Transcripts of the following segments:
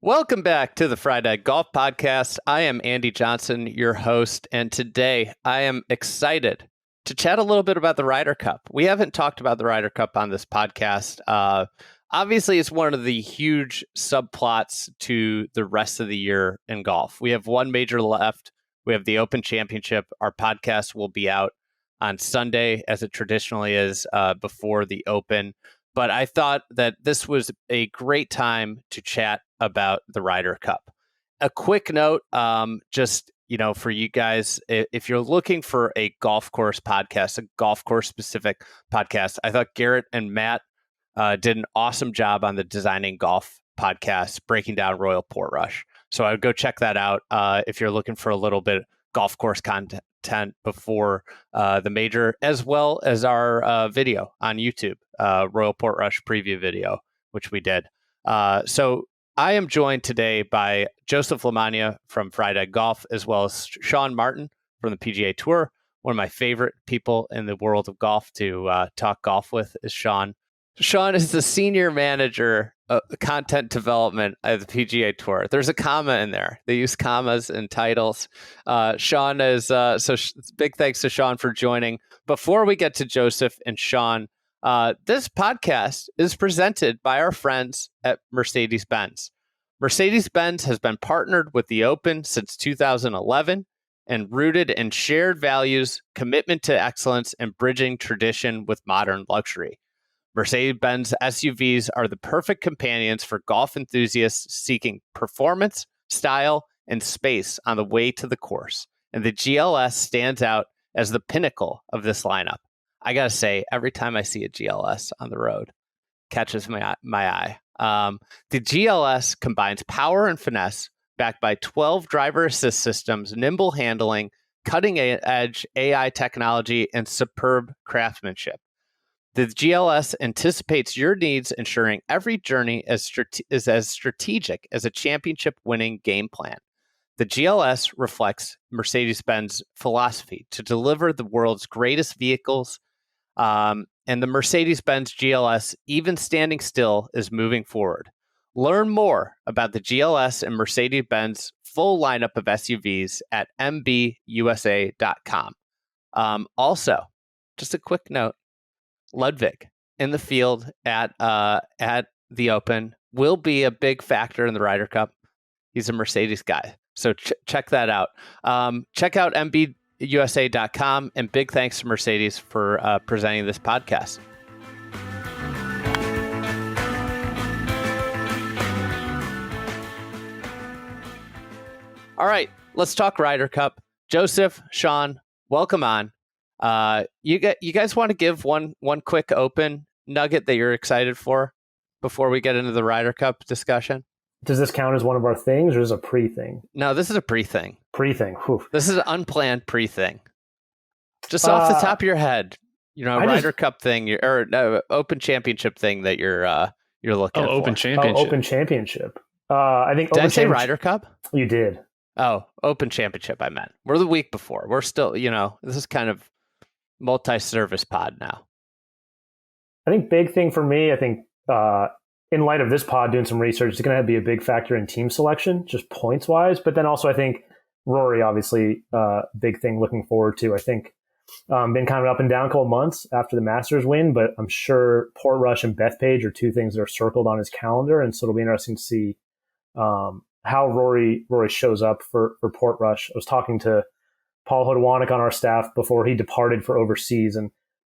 Welcome back to the Friday Golf Podcast. I am Andy Johnson, your host, and today I am excited to chat a little bit about the Ryder Cup. We haven't talked about the Ryder Cup on this podcast. Obviously, it's one of the huge subplots to the rest of the year in golf. We have one major left. We have the Open Championship. Our podcast will be out on Sunday, as it traditionally is, before the Open. But I thought that this was a great time to chat about the Ryder Cup. A quick note, for you guys, if you're looking for a golf course podcast, a golf course specific podcast, I thought Garrett and Matt did an awesome job on the Designing Golf podcast, breaking down Royal Portrush. So I would go check that out if you're looking for a little bit golf course content before the major, as well as our video on YouTube, Royal Portrush preview video, which we did. So I am joined today by Joseph LaMagna from Friday Golf, as well as Sean Martin from the PGA Tour. One of my favorite people in the world of golf to talk golf with is Sean. Sean is the senior manager of content development at the PGA Tour. There's a comma in there. They use commas in titles. Sean is big thanks to Sean for joining. Before we get to Joseph and Sean, this podcast is presented by our friends at Mercedes-Benz. Mercedes-Benz has been partnered with the Open since 2011 and rooted in shared values, commitment to excellence, and bridging tradition with modern luxury. Mercedes-Benz SUVs are the perfect companions for golf enthusiasts seeking performance, style, and space on the way to the course. And the GLS stands out as the pinnacle of this lineup. I got to say, every time I see a GLS on the road, catches my eye. The GLS combines power and finesse, backed by 12 driver assist systems, nimble handling, cutting-edge AI technology, and superb craftsmanship. The GLS anticipates your needs, ensuring every journey is as strategic as a championship-winning game plan. The GLS reflects Mercedes-Benz philosophy to deliver the world's greatest vehicles, and the Mercedes-Benz GLS, even standing still, is moving forward. Learn more about the GLS and Mercedes-Benz full lineup of SUVs at mbusa.com. Also, just a quick note, Ludwig in the field at the Open will be a big factor in the Ryder Cup. He's a Mercedes guy, so check that out. Check out mbusa.com, and big thanks to Mercedes for presenting this podcast. All right, let's talk Ryder Cup. Joseph, Sean, welcome on. You guys want to give one quick Open nugget that you're excited for before we get into the Ryder Cup discussion? Does this count as one of our things, or is it a pre-thing? No, this is a pre-thing. Pre-thing. Whew. This is an unplanned pre-thing. Just off the top of your head, Ryder Cup thing, or Open Championship thing that you're looking for. Open Championship. Open Championship. I think. Did I say Ryder Cup? You did. Oh, Open Championship. I meant. We're the week before. We're still. This is kind of multi-service pod now. I think big thing for me, in light of this pod doing some research, it's going to be a big factor in team selection, just points wise. But then also I think Rory, obviously, big thing looking forward to. I think been kind of up and down a couple of months after the Masters win, but I'm sure Portrush and Bethpage are two things that are circled on his calendar. And so it'll be interesting to see how Rory shows up for Portrush. I was talking to Paul Hodwanek on our staff before he departed for overseas. And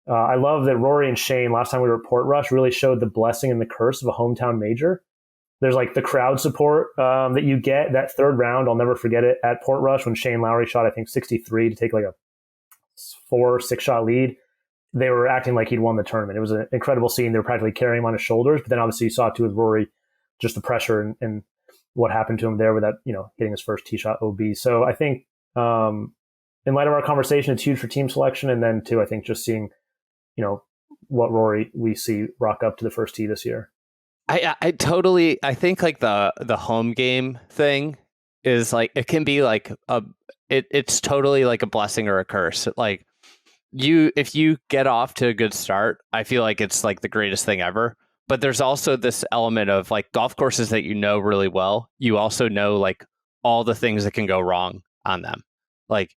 I love that Rory and Shane, last time we were at Portrush, really showed the blessing and the curse of a hometown major. There's like the crowd support that you get that third round. I'll never forget it at Portrush when Shane Lowry shot, I think, 63 to take like a 4-6 shot lead. They were acting like he'd won the tournament. It was an incredible scene. They were practically carrying him on his shoulders. But then obviously you saw it too with Rory, just the pressure and what happened to him there with that, hitting his first tee shot OB. So I think, in light of our conversation, it's huge for team selection. And then, too, I think just seeing, what Rory we see rock up to the first tee this year. I think like the home game thing is like, it can be like it's totally like a blessing or a curse. Like if you get off to a good start, I feel like it's like the greatest thing ever. but there's also this element of like golf courses that you know really well. You also know like all the things that can go wrong on them. Like,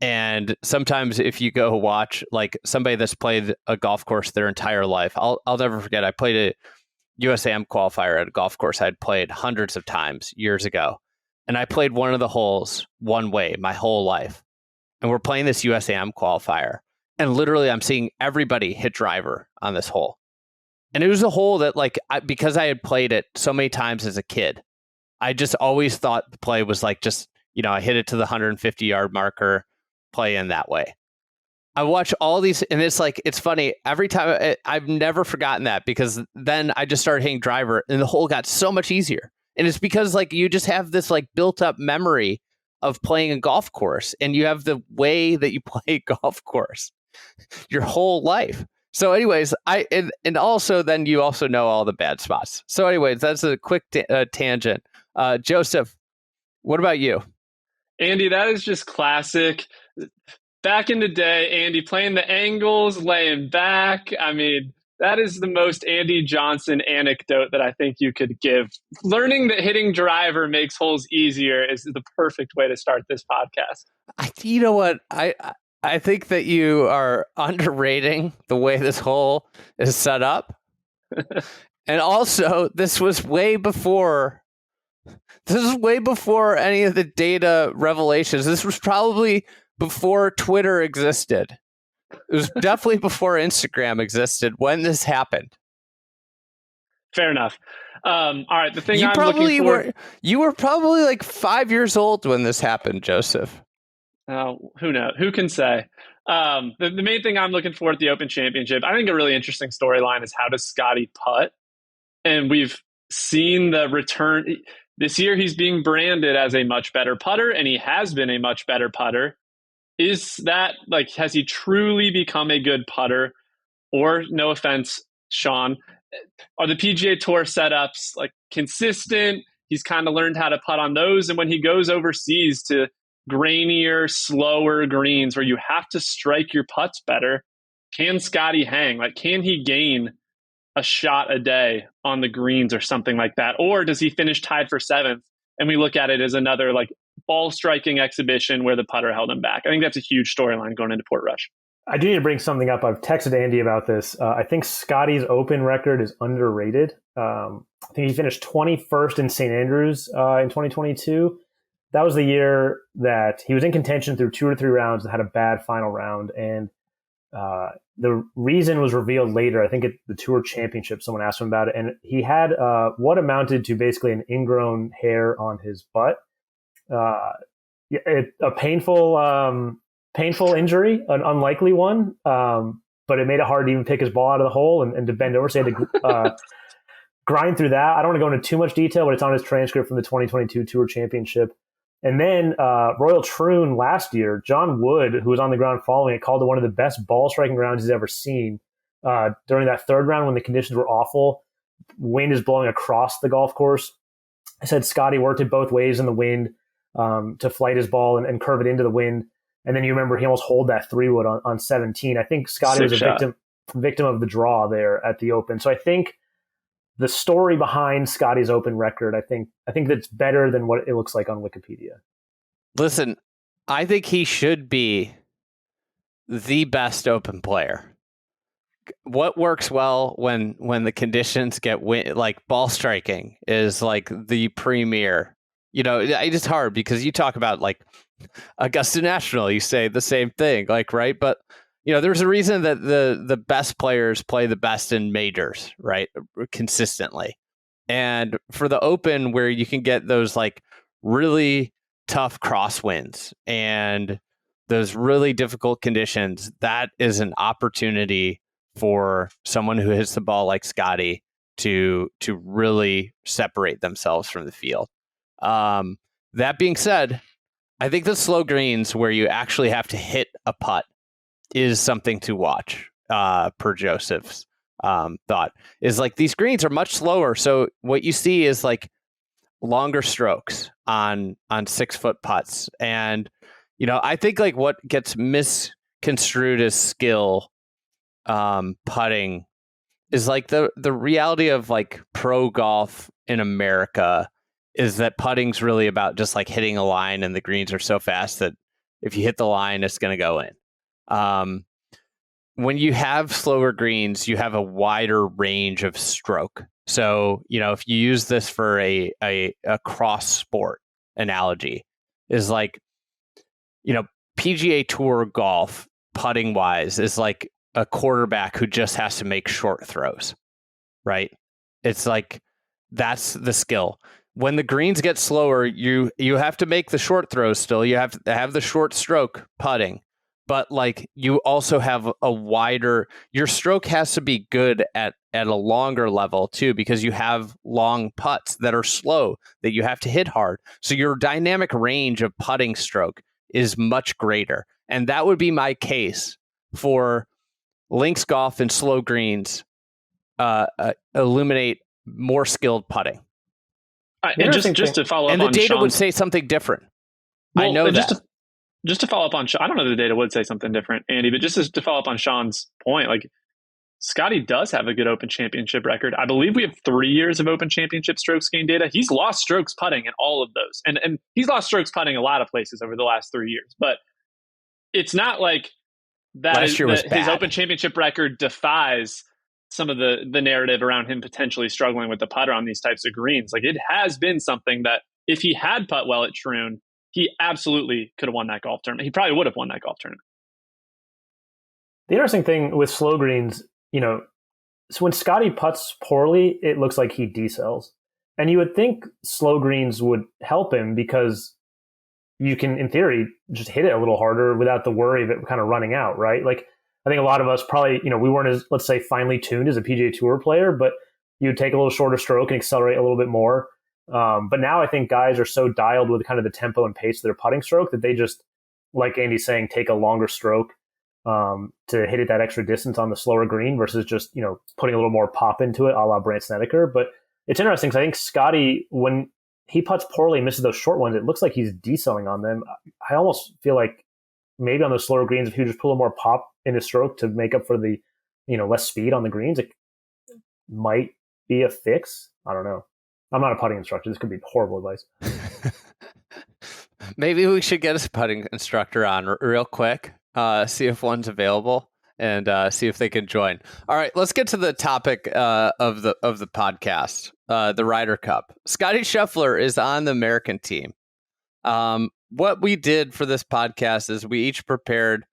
and sometimes if you go watch like somebody that's played a golf course their entire life, I'll never forget. I played a USAM qualifier at a golf course I'd played hundreds of times years ago. And I played one of the holes one way my whole life. And we're playing this USAM qualifier. And literally I'm seeing everybody hit driver on this hole. And it was a hole that like, because I had played it so many times as a kid, I just always thought the play was like just, I hit it to the 150-yard marker, play in that way. I watch all these, and it's like, it's funny. Every time, I've never forgotten that, because then I just started hitting driver, and the hole got so much easier. And it's because like you just have this like built up memory of playing a golf course, and you have the way that you play a golf course your whole life. So anyways, and also then you also know all the bad spots. So anyways, that's a quick tangent. Joseph, what about you? Andy, that is just classic. Back in the day, Andy playing the angles, laying back. I mean, that is the most Andy Johnson anecdote that I think you could give. Learning that hitting driver makes holes easier is the perfect way to start this podcast. You know what? I think that you are underrating the way this hole is set up. And also, this was way before any of the data revelations. This was probably before Twitter existed. It was definitely before Instagram existed when this happened. Fair enough. All right, the thing you were probably like 5 years old when this happened, Joseph. Who knows? Who can say? The main thing I'm looking for at the Open Championship, I think a really interesting storyline is how does Scotty putt? And we've seen the return. This year he's being branded as a much better putter, and he has been a much better putter. Is that, like, has he truly become a good putter? Or, no offense, Sean, are the PGA Tour setups like consistent? He's kind of learned how to putt on those. And when he goes overseas to grainier, slower greens where you have to strike your putts better, can Scotty hang? Like, can he gain a shot a day on the greens or something like that? Or does he finish tied for seventh and we look at it as another like ball striking exhibition where the putter held him back? I think that's a huge storyline going into Portrush. I do need to bring something up. I've texted Andy about this. I think Scotty's Open record is underrated. I think he finished 21st in St. Andrews in 2022. That was the year that he was in contention through 2 or 3 rounds and had a bad final round. And the reason was revealed later. I think at the Tour Championship, someone asked him about it. And he had what amounted to basically an ingrown hair on his butt. A painful injury, an unlikely one, but it made it hard to even pick his ball out of the hole and to bend over. So he had to grind through that. I don't want to go into too much detail, but it's on his transcript from the 2022 Tour Championship. And then Royal Troon last year, John Wood, who was on the ground following it, called it one of the best ball striking rounds he's ever seen. During that third round when the conditions were awful, wind is blowing across the golf course. I said Scotty worked it both ways in the wind to flight his ball and curve it into the wind. And then you remember he almost holed that 3-wood on 17. I think Scotty was a victim of the draw there at the Open. So I think the story behind Scotty's Open record, I think that's better than what it looks like on Wikipedia. Listen, I think he should be the best Open player. What works well when the conditions get like ball striking is like the premier. It's hard because you talk about like Augusta National, you say the same thing, like, right? But there's a reason that the best players play the best in majors, right? Consistently. And for the Open, where you can get those like really tough crosswinds and those really difficult conditions, that is an opportunity for someone who hits the ball like Scotty to really separate themselves from the field. That being said, I think the slow greens where you actually have to hit a putt is something to watch, per Joseph's thought. Is like these greens are much slower. So what you see is like longer strokes on 6-foot putts. And, I think like what gets misconstrued as skill putting is like the reality of like pro golf in America is that putting's really about just like hitting a line, and the greens are so fast that if you hit the line, it's going to go in. When you have slower greens, you have a wider range of stroke. So, if you use this for a cross sport analogy, is like, PGA Tour golf putting wise is like a quarterback who just has to make short throws, right? It's like, that's the skill. When the greens get slower, you have to make the short throws still. You have to have the short stroke putting. But like, you also have a wider, your stroke has to be good at a longer level too, because you have long putts that are slow that you have to hit hard. So your dynamic range of putting stroke is much greater. And that would be my case for links golf and slow greens illuminate more skilled putting. And just to follow up on and the data Sean's, would say something different. I know that. Just to follow up on, I don't know that the data would say something different, Andy, but just to follow up on Sean's point, like, Scotty does have a good Open Championship record. I believe we have 3 years of Open Championship strokes gain data. He's lost strokes putting in all of those. And he's lost strokes putting a lot of places over the last 3 years. But it's not like that his Open Championship record defies some of the narrative around him potentially struggling with the putter on these types of greens. Like, it has been something that if he had putt well at Troon, he absolutely could have won that golf tournament. He probably would have won that golf tournament. The interesting thing with slow greens, so when Scotty putts poorly, it looks like he decells. And you would think slow greens would help him because you can, in theory, just hit it a little harder without the worry of it kind of running out, right? Like, I think a lot of us probably, we weren't as, let's say, finely tuned as a PGA Tour player, but you'd take a little shorter stroke and accelerate a little bit more. But now I think guys are so dialed with kind of the tempo and pace of their putting stroke that they just, like Andy's saying, take a longer stroke to hit it that extra distance on the slower green versus just, putting a little more pop into it, a la Brandt Snedeker. But it's interesting because I think Scotty, when he putts poorly and misses those short ones, it looks like he's decelling on them. I almost feel like maybe on those slower greens, if he just put a little more pop in his stroke to make up for the, less speed on the greens, it might be a fix. I don't know. I'm not a putting instructor. This could be horrible advice. Maybe we should get a putting instructor on real quick, see if one's available, and see if they can join. All right, let's get to the topic of the podcast, the Ryder Cup. Scotty Scheffler is on the American team. What we did for this podcast is we each prepared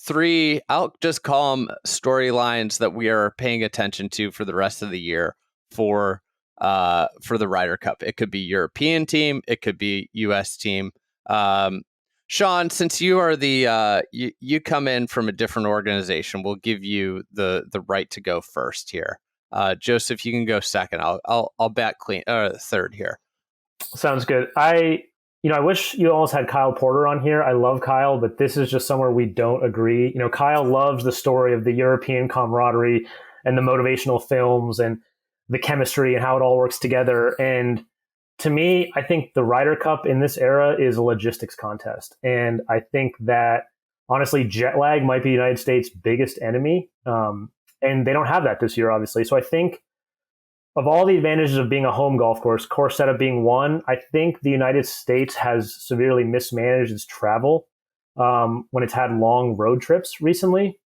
3, I'll just call them storylines that we are paying attention to for the rest of the year for the Ryder Cup. It could be European team, it could be US team. Sean, since you are you come in from a different organization, we'll give you the right to go first here. Joseph, you can go second. I'll bat clean third here. Sounds good. I wish you almost had Kyle Porter on here. I love Kyle, but this is just somewhere we don't agree. Kyle loves the story of the European camaraderie and the motivational films and the chemistry and how it all works together. And to me, I think the Ryder Cup in this era is a logistics contest. And I think that, honestly, jet lag might be the United States' biggest enemy. And they don't have that this year, obviously. So I think of all the advantages of being a home golf course setup being one, I think the United States has severely mismanaged its travel when it's had long road trips recently.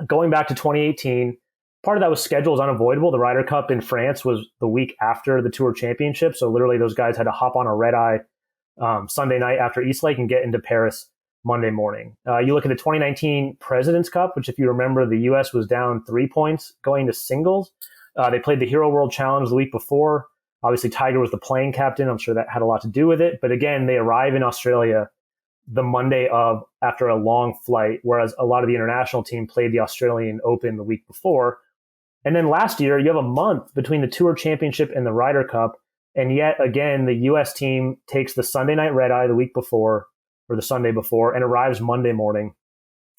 Going back to 2018, part of that was schedule is unavoidable. The Ryder Cup in France was the week after the Tour Championship. So literally those guys had to hop on a red eye Sunday night after Eastlake and get into Paris Monday morning. You look at the 2019 President's Cup, which if you remember, the U.S. was down 3 points going to singles. They played the Hero World Challenge the week before. Obviously, Tiger was the playing captain. I'm sure that had a lot to do with it. But again, they arrive in Australia the Monday of after a long flight, whereas a lot of the international team played the Australian Open the week before. And then last year, you have a month between the Tour Championship and the Ryder Cup. And yet again, the U.S. team takes the Sunday night red eye the week before or the Sunday before and arrives Monday morning.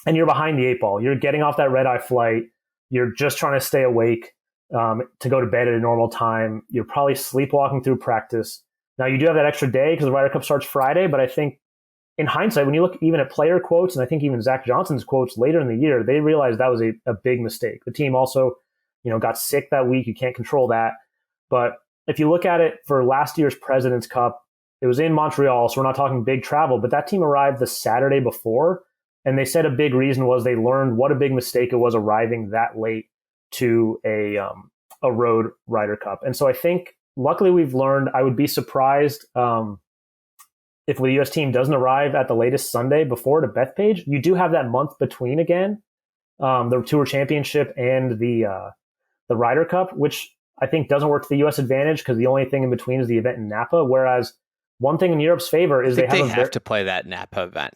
And you're behind the 8 ball. You're getting off that red eye flight. You're just trying to stay awake to go to bed at a normal time. You're probably sleepwalking through practice. Now, you do have that extra day because the Ryder Cup starts Friday, but I think in hindsight, when you look even at player quotes, and I think even Zach Johnson's quotes later in the year, they realized that was a big mistake. The team also got sick that week. You can't control that. But if you look at it for last year's President's Cup, it was in Montreal, so we're not talking big travel, but that team arrived the Saturday before, and they said a big reason was they learned what a big mistake it was arriving that late to a road Ryder Cup. And so I think, luckily, we've learned. I would be surprised if the U.S. team doesn't arrive at the latest Sunday before to Bethpage. You do have that month between again, the Tour Championship and the Ryder Cup, which I think doesn't work to the U.S. advantage because the only thing in between is the event in Napa. Whereas one thing in Europe's favor is they have to play that Napa event.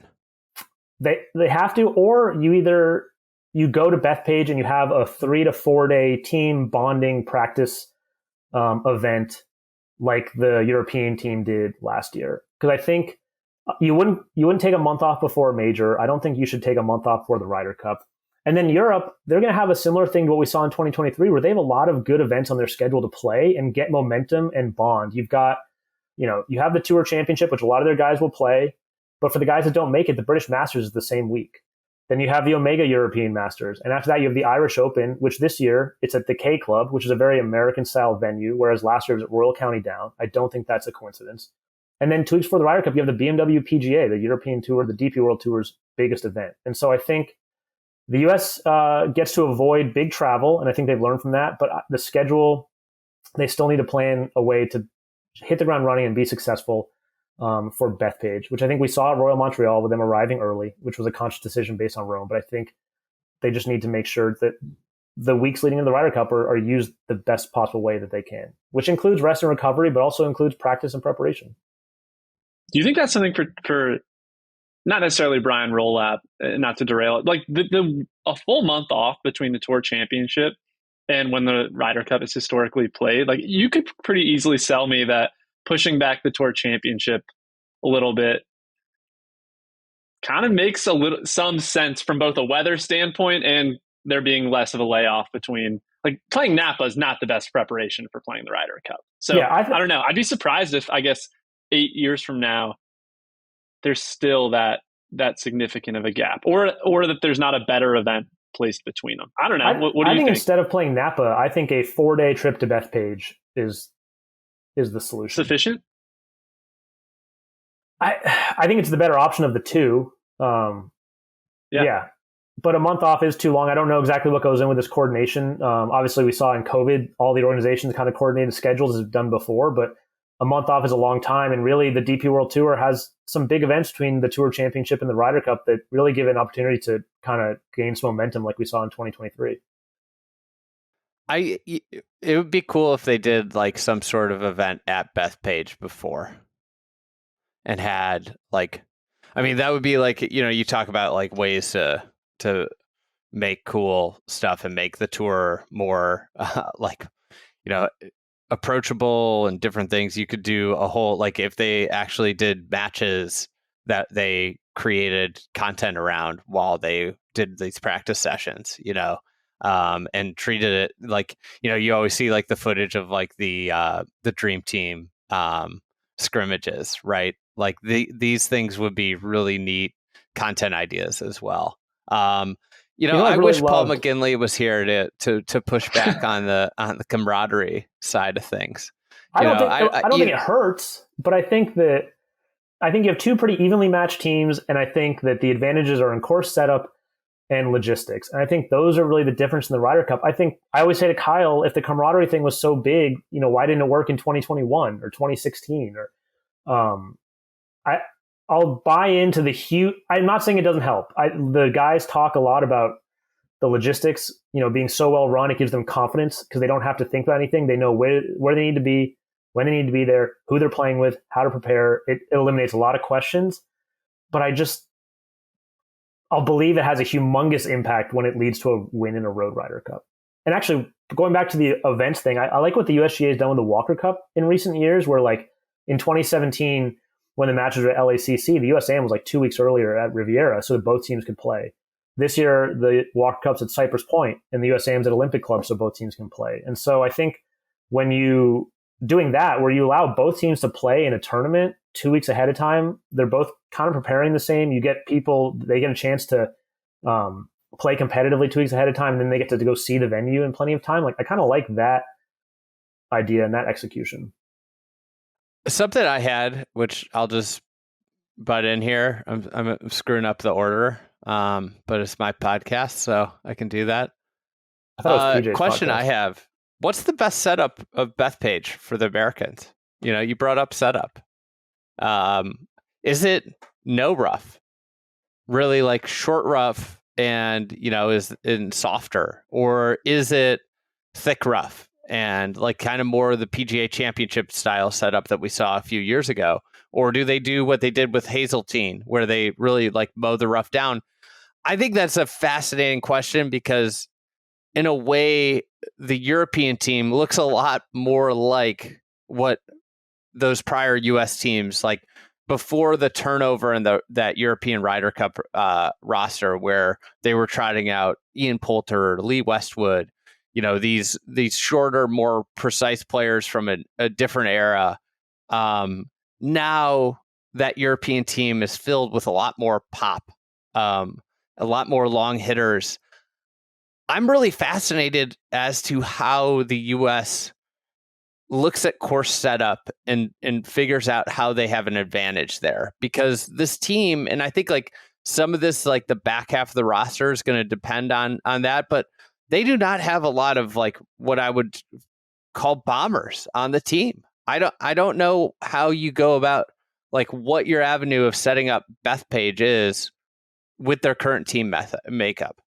They have to, or you go to Bethpage and you have a 3 to 4 day team bonding practice event like the European team did last year. Because I think you wouldn't take a month off before a major. I don't think you should take a month off for the Ryder Cup. And then Europe, they're going to have a similar thing to what we saw in 2023, where they have a lot of good events on their schedule to play and get momentum and bond. You've got, you have the Tour Championship, which a lot of their guys will play. But for the guys that don't make it, the British Masters is the same week. Then you have the Omega European Masters. And after that, you have the Irish Open, which this year, it's at the K Club, which is a very American-style venue, whereas last year it was at Royal County Down. I don't think that's a coincidence. And then 2 weeks before the Ryder Cup, you have the BMW PGA, the European Tour, the DP World Tour's biggest event. And so I think the U.S. Gets to avoid big travel, and I think they've learned from that. But the schedule, they still need to plan a way to hit the ground running and be successful for Bethpage, which I think we saw at Royal Montreal with them arriving early, which was a conscious decision based on Rome. But I think they just need to make sure that the weeks leading into the Ryder Cup are used the best possible way that they can, which includes rest and recovery, but also includes practice and preparation. Do you think that's something for not necessarily Brian Rolap, not to derail it, like a full month off between the Tour Championship and when the Ryder Cup is historically played? Like, you could pretty easily sell me that pushing back the Tour Championship a little bit kind of makes some sense from both a weather standpoint and there being less of a layoff between, like, playing Napa is not the best preparation for playing the Ryder Cup. So yeah, I don't know. I'd be surprised if, I guess, 8 years from now, there's still that significant of a gap, or that there's not a better event placed between them. I don't know. What do you think? I think instead of playing Napa, I think a 4-day trip to Bethpage is the solution. Sufficient? I think it's the better option of the two. Yeah. But a month off is too long. I don't know exactly what goes in with this coordination. Obviously, we saw in COVID, all the organizations kind of coordinated schedules as done before, but a month off is a long time. And really, the DP World Tour has some big events between the Tour Championship and the Ryder Cup that really give an opportunity to kind of gain some momentum like we saw in 2023. It would be cool if they did like some sort of event at Bethpage before and had that would be like, you talk about like ways to make cool stuff and make the tour more approachable and different things. You could do a whole, like, if they actually did matches that they created content around while they did these practice sessions, and treated it like, you always see like the footage of like the Dream Team scrimmages, right? Like these things would be really neat content ideas as well. I wish Paul McGinley was here to push back on the camaraderie side of things. I don't think it hurts, but I think you have two pretty evenly matched teams, and I think that the advantages are in course setup and logistics. And I think those are really the difference in the Ryder Cup. I always say to Kyle, if the camaraderie thing was so big, why didn't it work in 2021 or 2016? I'll buy into the huge. I'm not saying it doesn't help. The guys talk a lot about the logistics, being so well run. It gives them confidence because they don't have to think about anything. They know where they need to be, when they need to be there, who they're playing with, how to prepare. It eliminates a lot of questions. But I'll believe it has a humongous impact when it leads to a win in a Road Ryder Cup. And actually, going back to the events thing, I like what the USGA has done with the Walker Cup in recent years, where like in 2017, when the matches were at LACC, the USAM was like 2 weeks earlier at Riviera so that both teams could play. This year, the Walker Cup's at Cypress Point and the USAM's at Olympic Club so both teams can play. And so I think when you doing that, where you allow both teams to play in a tournament 2 weeks ahead of time, they're both kind of preparing the same. You get people, they get a chance to play competitively 2 weeks ahead of time, and then they get to go see the venue in plenty of time. Like, I kind of like that idea and that execution. Something I had, which I'll just butt in here. I'm screwing up the order, but it's my podcast, so I can do that. I thought it was PJ's question podcast. I have: what's the best setup of Bethpage for the Americans? You brought up setup. Is it no rough, really like short rough, and is in softer, or is it thick rough and like kind of more the PGA Championship style setup that we saw a few years ago? Or do they do what they did with Hazeltine, where they really like mow the rough down? I think that's a fascinating question because in a way, the European team looks a lot more like what those prior U.S. teams, like before the turnover in that European Ryder Cup roster, where they were trotting out Ian Poulter, Lee Westwood, these shorter, more precise players from a different era. Now that European team is filled with a lot more pop, a lot more long hitters. I'm really fascinated as to how the U.S. looks at course setup and figures out how they have an advantage there, because this team, and I think like some of this, like the back half of the roster is going to depend on that, but they do not have a lot of like what I would call bombers on the team. I don't know how you go about like what your avenue of setting up Bethpage is with their current team makeup.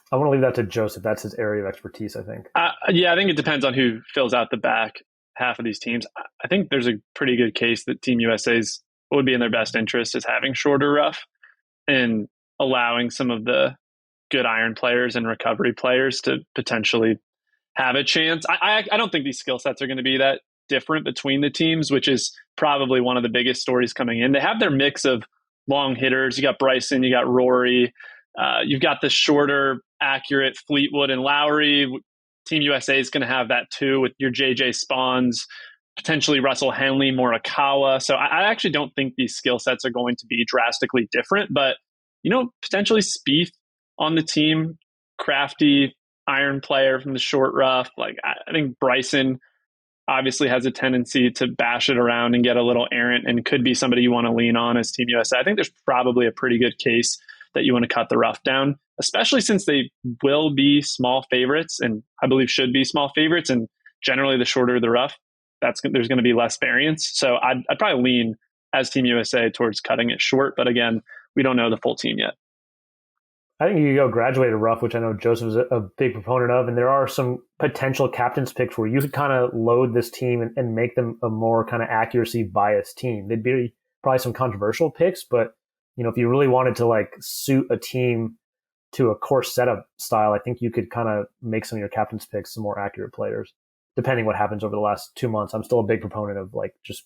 I want to leave that to Joseph. That's his area of expertise, I think. Yeah, I think it depends on who fills out the back half of these teams. I think there's a pretty good case that Team USA's would be in their best interest is having shorter rough and allowing some of the good iron players and recovery players to potentially have a chance. I don't think these skill sets are going to be that different between the teams, which is probably one of the biggest stories coming in. They have their mix of long hitters. You got Bryson, you got Rory, you've got the shorter, accurate Fleetwood and Lowry. Team USA is going to have that too with your JJ Spahns, potentially Russell Henley, Morikawa. So I actually don't think these skill sets are going to be drastically different, but potentially Spieth on the team, crafty iron player from the short rough. Like I think Bryson obviously has a tendency to bash it around and get a little errant and could be somebody you want to lean on as Team USA. I think there's probably a pretty good case that you want to cut the rough down, especially since they will be small favorites and I believe should be small favorites. And generally the shorter the rough, there's going to be less variance. So I'd probably lean as Team USA towards cutting it short. But again, we don't know the full team yet. I think you could go graduated rough, which I know Joseph is a big proponent of. And there are some potential captain's picks where you could kind of load this team and make them a more kind of accuracy biased team. They'd be probably some controversial picks, but if you really wanted to like suit a team to a course setup style, I think you could kind of make some of your captain's picks some more accurate players, depending what happens over the last 2 months. I'm still a big proponent of like just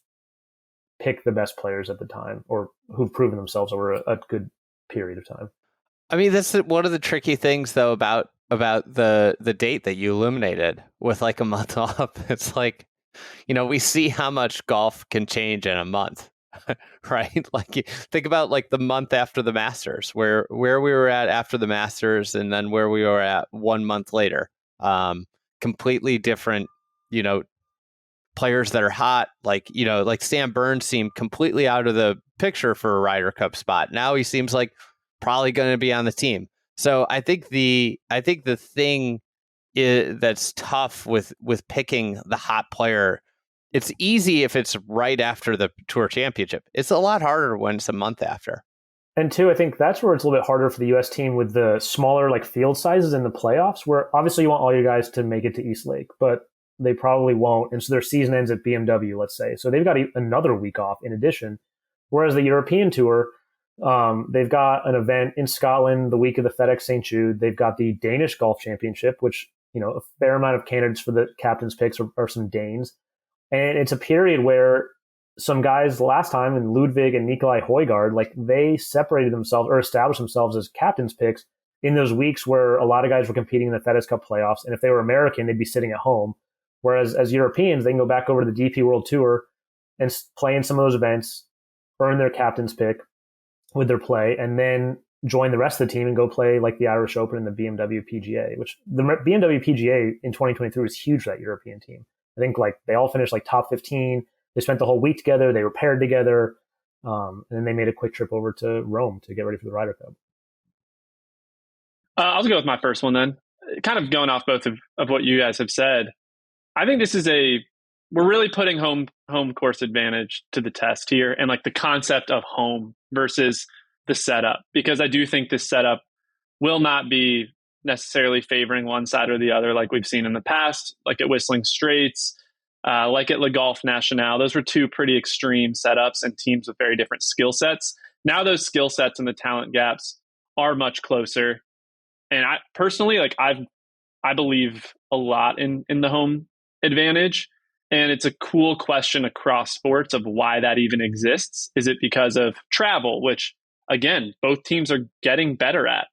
pick the best players at the time or who've proven themselves over a good period of time. I mean, that's one of the tricky things, though, about the date that you illuminated with like a month off. It's like, we see how much golf can change in a month, right? Like, think about like the month after the Masters, where we were at after the Masters, and then where we were at 1 month later. Completely different, players that are hot. Like Sam Burns seemed completely out of the picture for a Ryder Cup spot. Now he seems like probably going to be on the team. So I think the thing that's tough with picking the hot player, it's easy if it's right after the Tour Championship. It's a lot harder when it's a month after. And two, I think that's where it's a little bit harder for the U.S. team with the smaller like field sizes in the playoffs, where obviously you want all your guys to make it to East Lake, but they probably won't. And so their season ends at BMW, let's say. So they've got another week off in addition. Whereas the European Tour, they've got an event in Scotland the week of the FedEx St. Jude. They've got the Danish Golf Championship, which, a fair amount of candidates for the captain's picks are some Danes. And it's a period where some guys last time, in Ludwig and Nikolai Højgaard, like they separated themselves or established themselves as captain's picks in those weeks where a lot of guys were competing in the FedEx Cup playoffs. And if they were American, they'd be sitting at home. Whereas as Europeans, they can go back over to the DP World Tour and play in some of those events, earn their captain's pick with their play, and then join the rest of the team and go play like the Irish Open and the BMW PGA, which the BMW PGA in 2023 was huge for that European team. I think like they all finished like top 15. They spent the whole week together. They were paired together. And then they made a quick trip over to Rome to get ready for the Ryder Cup. I'll go with my first one then. Kind of going off both of what you guys have said. I think this is we're really putting home course advantage to the test here, and like the concept of home versus the setup, because I do think this setup will not be necessarily favoring one side or the other like we've seen in the past, like at Whistling Straits, like at Le Golf National. Those were two pretty extreme setups and teams with very different skill sets. Now those skill sets and the talent gaps are much closer. And I personally, like I believe a lot in the home advantage. And it's a cool question across sports of why that even exists. Is it because of travel, which again, both teams are getting better at?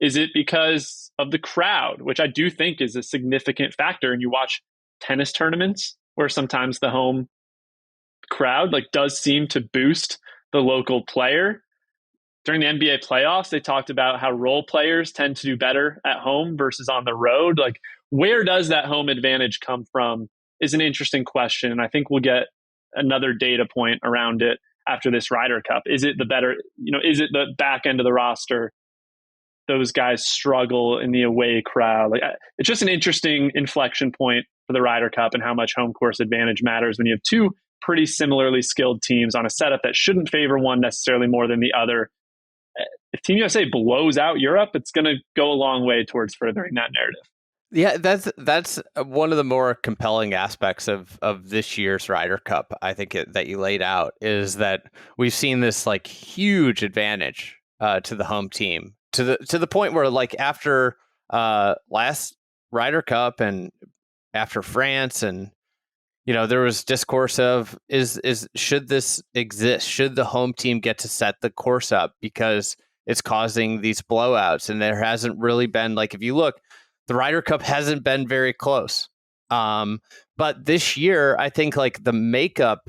Is it because of the crowd, which I do think is a significant factor? And you watch tennis tournaments where sometimes the home crowd like does seem to boost the local player. During the NBA playoffs, they talked about how role players tend to do better at home versus on the road. Like, where does that home advantage come from is an interesting question. And I think we'll get another data point around it after this Ryder Cup. Is it the better, is it the back end of the roster? Those guys struggle in the away crowd. Like, it's just an interesting inflection point for the Ryder Cup and how much home course advantage matters when you have two pretty similarly skilled teams on a setup that shouldn't favor one necessarily more than the other. If Team USA blows out Europe, it's going to go a long way towards furthering that narrative. Yeah, that's one of the more compelling aspects of this year's Ryder Cup. I think that you laid out is that we've seen this like huge advantage to the home team to the point where like after last Ryder Cup and after France, and there was discourse of is should this exist? Should the home team get to set the course up because it's causing these blowouts? And there hasn't really been, like, if you look, the Ryder Cup hasn't been very close. But this year, I think like the makeup,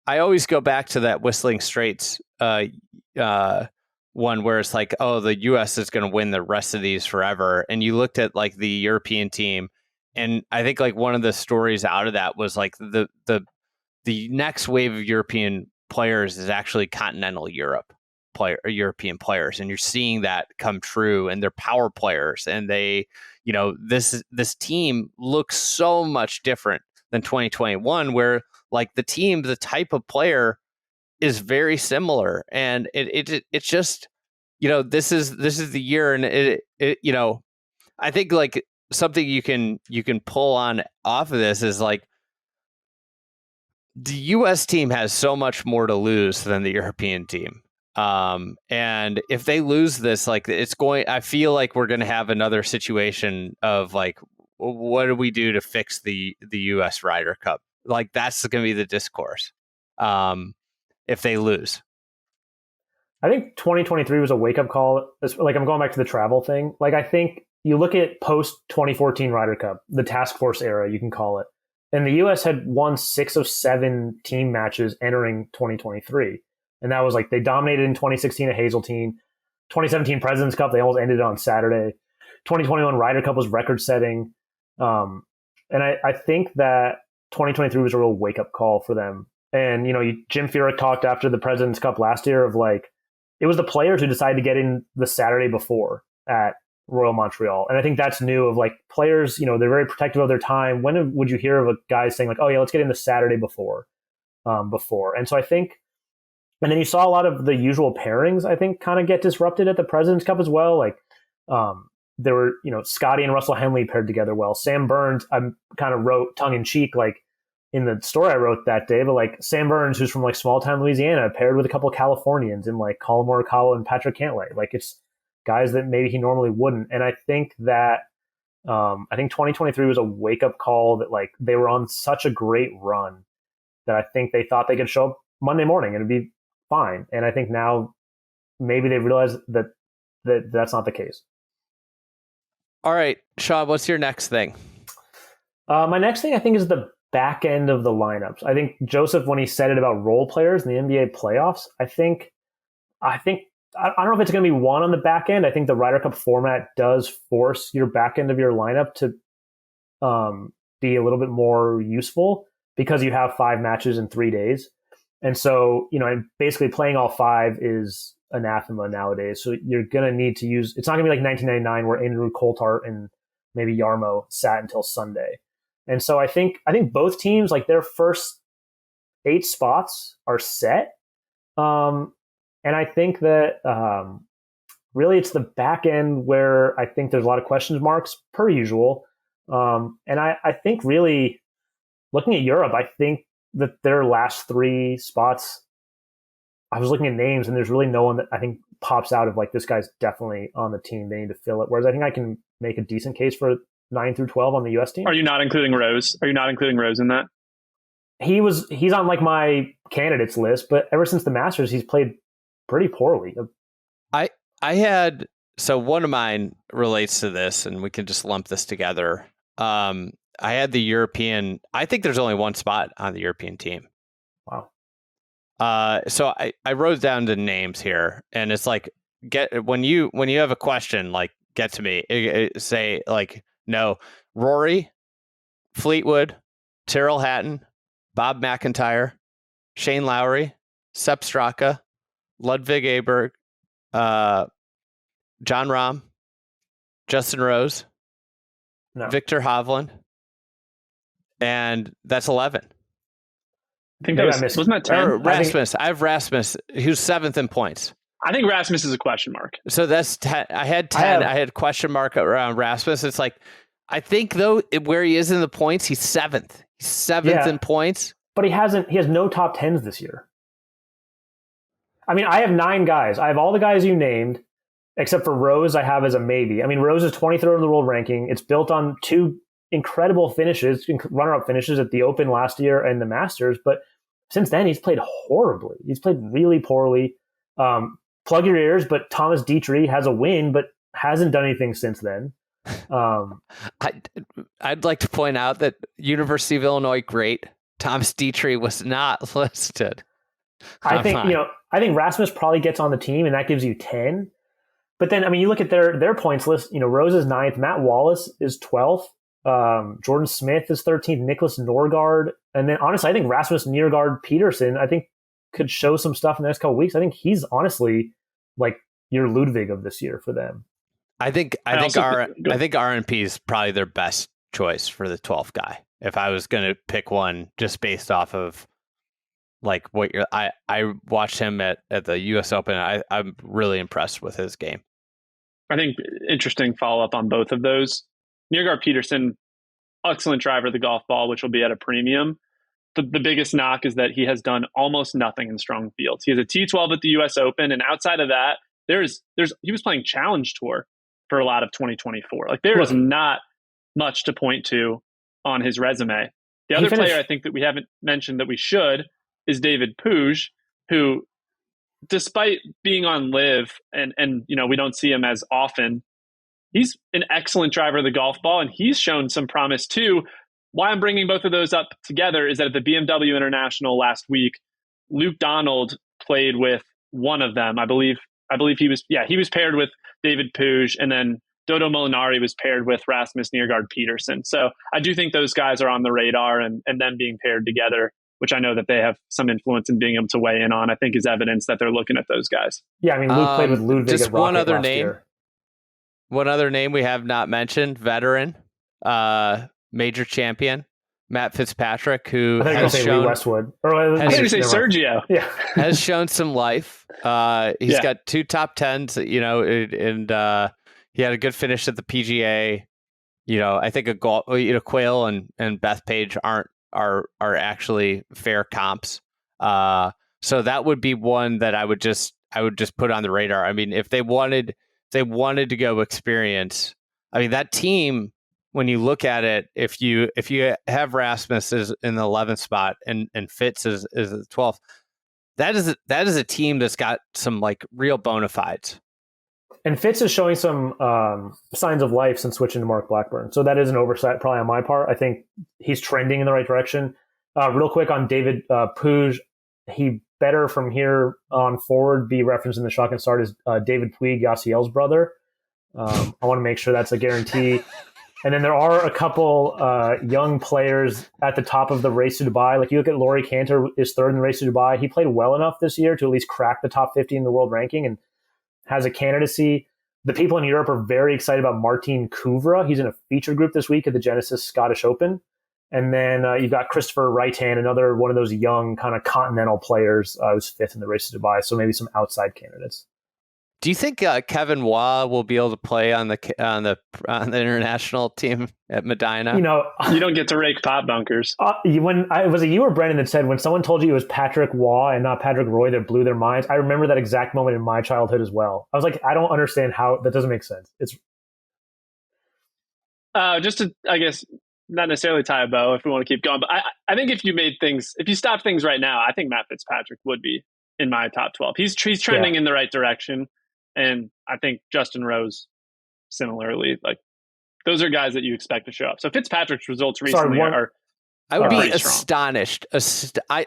I always go back to that Whistling Straits one where it's like, oh, the US is going to win the rest of these forever. And you looked at like the European team, and I think like one of the stories out of that was like the next wave of European players is actually continental European players, and you're seeing that come true, and they're power players, and they, this team looks so much different than 2021, where like the type of player is very similar, and it's just, this is the year, and it I think like something you can pull on off of this is like the US team has so much more to lose than the European team. And if they lose this, like I feel like we're going to have another situation of like, what do we do to fix the US Ryder Cup? Like that's going to be the discourse. If they lose. I think 2023 was a wake up call. Like I'm going back to the travel thing. Like I think you look at post 2014 Ryder Cup, the task force era, you can call it. And the US had won 6 of 7 team matches entering 2023. And that was like they dominated in 2016 at Hazeltine. 2017 President's Cup, they almost ended on Saturday. 2021 Ryder Cup was record setting. And I think that 2023 was a real wake up call for them. And, Jim Furyk talked after the President's Cup last year of like, it was the players who decided to get in the Saturday before at Royal Montreal. And I think that's new of like players, they're very protective of their time. When would you hear of a guy saying like, oh yeah, let's get in the Saturday before. And so I think, and then you saw a lot of the usual pairings, I think, kind of get disrupted at the President's Cup as well. Like there were, Scotty and Russell Henley paired together well. Sam Burns, I kind of wrote tongue in cheek, like in the story I wrote that day, but like Sam Burns, who's from like small town Louisiana, paired with a couple of Californians in like Colin Morikawa and Patrick Cantlay. Like it's guys that maybe he normally wouldn't. And I think that, I think 2023 was a wake up call that like they were on such a great run that I think they thought they could show up Monday morning and it'd be fine. And I think now maybe they realize that that's not the case. All right, Sean, what's your next thing? My next thing I think is the back end of the lineups. I think Joseph, when he said it about role players in the NBA playoffs, I think I don't know if it's going to be one on the back end. I think the Ryder Cup format does force your back end of your lineup to be a little bit more useful because you have 5 matches in 3 days. And so, and basically playing all 5 is anathema nowadays. So you're going to need to use, it's not going to be like 1999 where Andrew Coulthard and maybe Yarmo sat until Sunday. And so I think both teams, like their first 8 spots are set. And I think that really it's the back end where I think there's a lot of question marks per usual. And I think really looking at Europe, I think that their last 3 spots, I was looking at names and there's really no one that I think pops out of like, this guy's definitely on the team. They need to fill it. Whereas I think I can make a decent case for 9 through 12 on the US team. Are you not including Rose? Are you not including Rose in that? He's on like my candidates list, but ever since the Masters, he's played pretty poorly. So one of mine relates to this, and we can just lump this together. I had the European. I think there's only one spot on the European team. Wow. So I wrote down the names here, and it's like when you have a question, like get to me. Say like no, Rory, Fleetwood, Tyrrell Hatton, Bob McIntyre, Shane Lowry, Sepp Straka, Ludwig Aberg, John Rahm, Justin Rose, Victor Hovland, and that's 11. I think wasn't that 10? Rasmus. I have Rasmus, who's 7th in points. I think Rasmus is a question mark. So that's 10. I had 10. I had question mark around Rasmus. It's like, I think though where he is in the points, he's 7th. He's 7th in points. But he has no top 10s this year. I mean, I have 9 guys. I have all the guys you named, except for Rose I have as a maybe. I mean, Rose is 23rd in the world ranking. It's built on 2 incredible finishes, runner-up finishes at the Open last year and the Masters. But since then, he's played horribly. He's played really poorly. Plug your ears, but Thomas Dietrich has a win, but hasn't done anything since then. I'd like to point out that University of Illinois great Thomas Dietrich was not listed. I think Rasmus probably gets on the team, and that gives you 10. But then, I mean, you look at their points list. Rose is 9th, Matt Wallace is 12th, Jordan Smith is 13th, Nicholas Norgard, and then honestly, I think Rasmus Nørgaard Peterson, I think could show some stuff in the next couple of weeks. I think he's honestly like your Ludwig of this year for them. I think RNP is probably their best choice for the 12th guy. If I was going to pick one just based off of like what I watched him at the US Open. I'm really impressed with his game. I think interesting follow-up on both of those. Nørgaard Peterson, excellent driver of the golf ball, which will be at a premium. The biggest knock is that he has done almost nothing in strong fields. He has a T12 at the US Open, and outside of that, he was playing Challenge Tour for a lot of 2024. Like there is not much to point to on his resume. The other player I think that we haven't mentioned that we should is David Puig, who, despite being on live and we don't see him as often, he's an excellent driver of the golf ball, and he's shown some promise too. Why I'm bringing both of those up together is that at the BMW International last week, Luke Donald played with one of them. I believe he was paired with David Puig, and then Dodo Molinari was paired with Rasmus Nørgaard Peterson. So I do think those guys are on the radar, and them being paired together, which I know that they have some influence in being able to weigh in on, I think is evidence that they're looking at those guys. Yeah, I mean, Luke played with Ludwig just at Rocket one other last name. year. One other name we have not mentioned, veteran, major champion, Matt Fitzpatrick, who has shown... Lee Westwood. I was going to say Sergio. Yeah. has shown some life. He's got 2 top 10s, and he had a good finish at the PGA. I think Quayle and Bethpage are actually fair comps. So that would be one that I would just put on the radar. I mean, if they wanted to go experience, I mean, that team, when you look at it, if you have Rasmus is in the 11th spot and Fitz is the 12th, that is a team that's got some like real bona fides. And Fitz is showing some signs of life since switching to Mark Blackburn. So that is an oversight probably on my part. I think he's trending in the right direction. Real quick on David Puig, he better from here on forward be referenced in the Shock and Start is David Puig, Yasiel's brother. I want to make sure that's a guarantee. And then there are a couple young players at the top of the race to Dubai. Like you look at Laurie Cantor is third in the race to Dubai. He played well enough this year to at least crack the top 50 in the world ranking and has a candidacy. The people in Europe are very excited about Martin Kuvra. He's in a feature group this week at the Genesis Scottish Open. And then you've got Christopher Reitan, another one of those young kind of continental players who's fifth in the race to Dubai. So maybe some outside candidates. Do you think Kevin Waugh will be able to play on the international team at Medina? You know, you don't get to rake pot bunkers. Was it you or Brendan that said when someone told you it was Patrick Waugh and not Patrick Roy that blew their minds? I remember that exact moment in my childhood as well. I was like, I don't understand how that doesn't make sense. It's just to, I guess, not necessarily tie a bow if we want to keep going, but I think if you stop things right now, I think Matt Fitzpatrick would be in my top 12. He's trending in the right direction. And I think Justin Rose, similarly, like those are guys that you expect to show up. So Fitzpatrick's results recently are. I would be astonished. I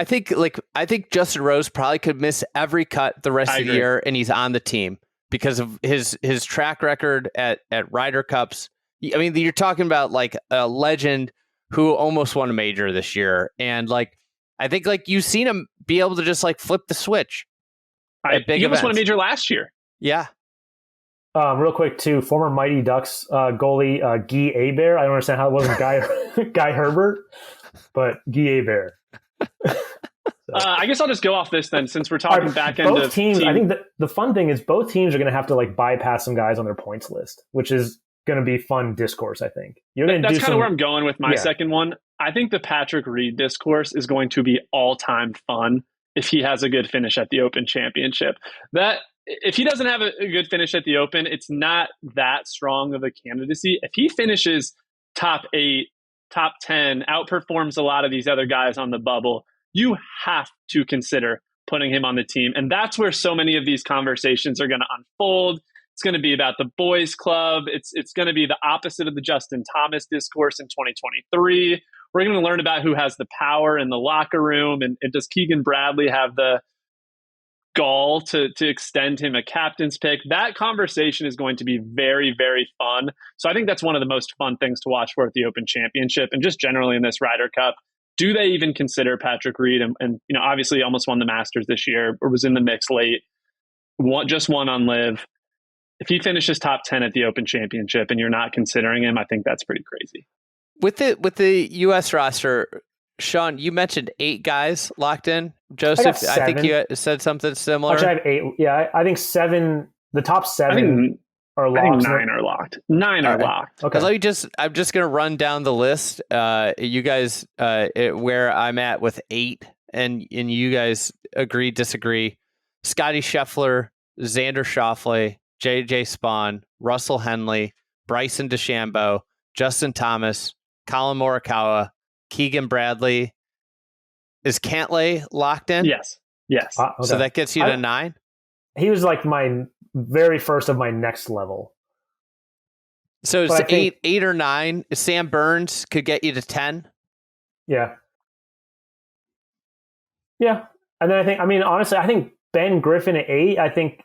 think Justin Rose probably could miss every cut the rest of the year, and he's on the team because of his track record at Ryder Cups. I mean, you're talking about like a legend who almost won a major this year, and like I think like you've seen him be able to just like flip the switch. He almost won a major last year. Yeah. Real quick, too, former Mighty Ducks goalie Guy Hebert. I don't understand how it wasn't Guy Herbert, but Guy Hebert. I guess I'll just go off this then, since we're talking back end of teams. I think the fun thing is both teams are going to have to like bypass some guys on their points list, which is going to be fun discourse. I think that's kind of where I'm going with my second one. I think the Patrick Reed discourse is going to be all-time fun if he has a good finish at the Open Championship. That if he doesn't have a good finish at the Open, it's not that strong of a candidacy. If he finishes top 8, top 10, outperforms a lot of these other guys on the bubble, you have to consider putting him on the team. And that's where so many of these conversations are going to unfold. It's going to be about the boys club. It's going to be the opposite of the Justin Thomas discourse in 2023. We're going to learn about who has the power in the locker room, and does Keegan Bradley have the gall to extend him a captain's pick? That conversation is going to be very, very fun. So I think that's one of the most fun things to watch for at the Open Championship, and just generally in this Ryder Cup. Do they even consider Patrick Reed? And you know, obviously, he almost won the Masters this year, or was in the mix late. Just won on Live. If he finishes top 10 at the Open Championship and you're not considering him, I think that's pretty crazy. With the U.S. roster, Sean, you mentioned 8 guys locked in. Joseph, I think you said something similar. Actually, I have 8. Yeah, I think 7. The top 7 are locked. I think 9 are locked. 9 are locked. Okay. I'm just going to run down the list. You guys, where I'm at with 8, and you guys agree, disagree. Scotty Scheffler, Xander Schauffele, JJ Spawn, Russell Henley, Bryson DeChambeau, Justin Thomas, Colin Morikawa, Keegan Bradley. Is Cantlay locked in? Yes. Okay. So that gets you to 9? He was like my very first of my next level. So it's 8 or 9. Sam Burns could get you to 10? Yeah. Yeah. And then honestly, I think Ben Griffin at 8, I think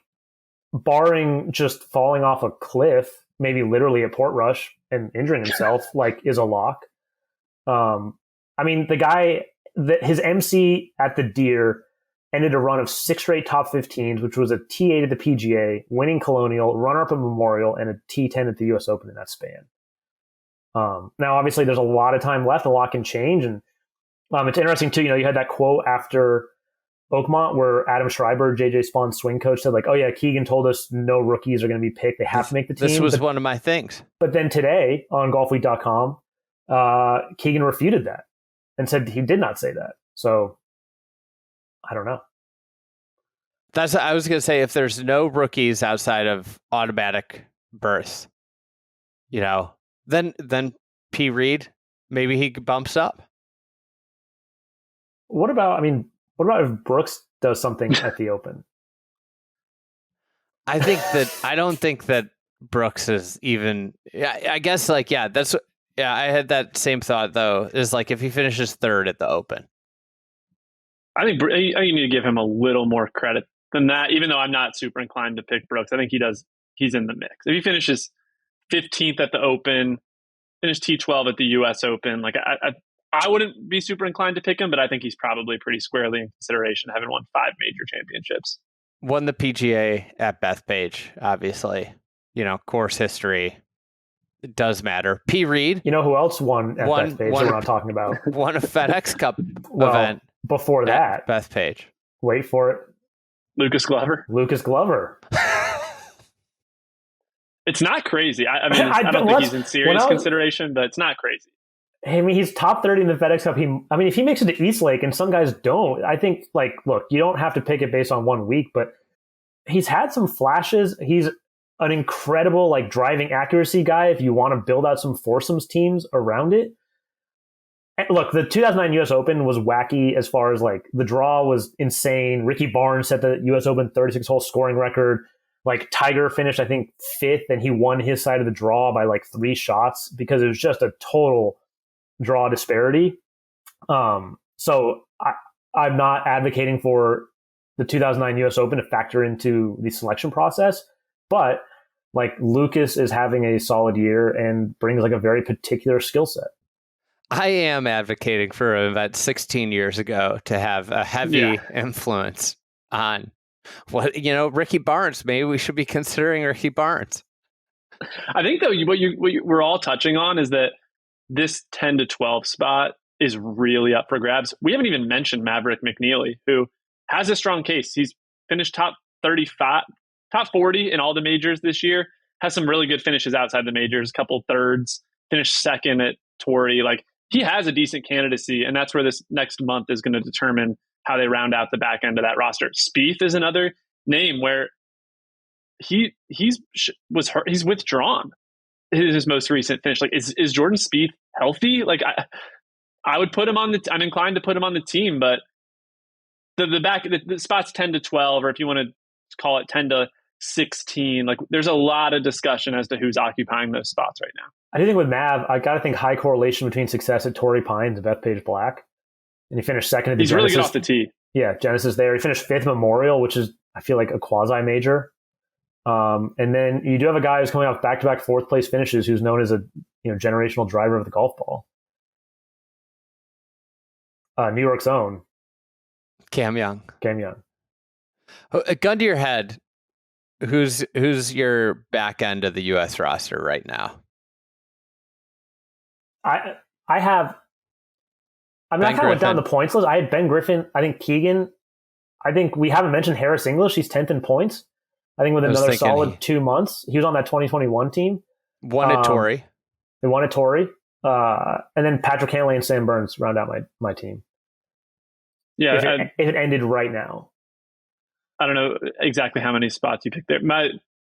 barring just falling off a cliff, maybe literally at Portrush and injuring himself, like is a lock. The guy that his MC at the Deer ended a run of 6 straight top 15s, which was a T8 at the PGA, winning Colonial, runner-up at Memorial, and a T10 at the US Open in that span. Now, obviously, there's a lot of time left. A lot can change. And it's interesting, too. You had that quote after Oakmont where Adam Schreiber, JJ Spawn's swing coach, said, like, oh, yeah, Keegan told us no rookies are going to be picked. They have to make the team. This was one of my things. But then today on golfweek.com, Keegan refuted that and said he did not say that. So I don't know. I was going to say, if there's no rookies outside of automatic berth, then P. Reed, maybe he bumps up. What about if Brooks does something at the Open? I don't think that Brooks is even, I guess I had that same thought though, is like if he finishes 3rd at the Open. I think you need to give him a little more credit than that, even though I'm not super inclined to pick Brooks. I think he's in the mix. If he finishes 15th at the Open, finished T12 at the US Open, like I wouldn't be super inclined to pick him, but I think he's probably pretty squarely in consideration, having won 5 major championships. Won the PGA at Bethpage, obviously. Course history. It does matter. P. Reed. You know who else won at Bethpage that we're not talking about? Won a FedEx Cup event. Before that. Bethpage. Wait for it. Lucas Glover. It's not crazy. I mean, I don't think he's in serious consideration, but it's not crazy. I mean, he's top 30 in the FedEx Cup. If he makes it to Eastlake, and some guys don't, I think, look, you don't have to pick it based on 1 week, but he's had some flashes. He's an incredible, driving accuracy guy if you want to build out some foursomes teams around it. And look, the 2009 US Open was wacky as far as, the draw was insane. Ricky Barnes set the US Open 36-hole scoring record. Tiger finished, I think, 5th, and he won his side of the draw by 3 shots because it was just a total draw disparity. So I'm not advocating for the 2009 US Open to factor into the selection process, but Lucas is having a solid year and brings a very particular skill set. I am advocating for an event 16 years ago to have a heavy influence on Ricky Barnes. Maybe we should be considering Ricky Barnes. I think though what we're all touching on is that this 10 to 12 spot is really up for grabs. We haven't even mentioned Maverick McNeely, who has a strong case. He's finished top 35, top 40 in all the majors this year, has some really good finishes outside the majors, a couple thirds, finished second at Torrey. He has a decent candidacy, and that's where this next month is going to determine how they round out the back end of that roster. Spieth is another name where he's withdrawn his most recent finish. Is Jordan Spieth healthy? I would put him on I'm inclined to put him on the team, but the spots 10 to 12, or if you want to call it 10 to 16, there's a lot of discussion as to who's occupying those spots right now. I do think with Mav, I got to think high correlation between success at Torrey Pines and Bethpage Black. And he finished second at the He's Genesis. really good off the tee. Yeah, Genesis there. He finished 5th Memorial, which is, I feel a quasi-major. And then you do have a guy who's coming off back-to-back 4th place finishes who's known as a generational driver of the golf ball. New York's own. Cam Young. A gun to your head, who's your back end of the U.S. roster right now? I kind of went down the points list. I had Ben Griffin. I think Keegan. I think we haven't mentioned Harris English. He's 10th in points. I think with another solid 2 months. He was on that 2021 team. Won at Torrey. They won at Torrey. And then Patrick Hanley and Sam Burns round out my team. Yeah. If it ended right now. I don't know exactly how many spots you picked there.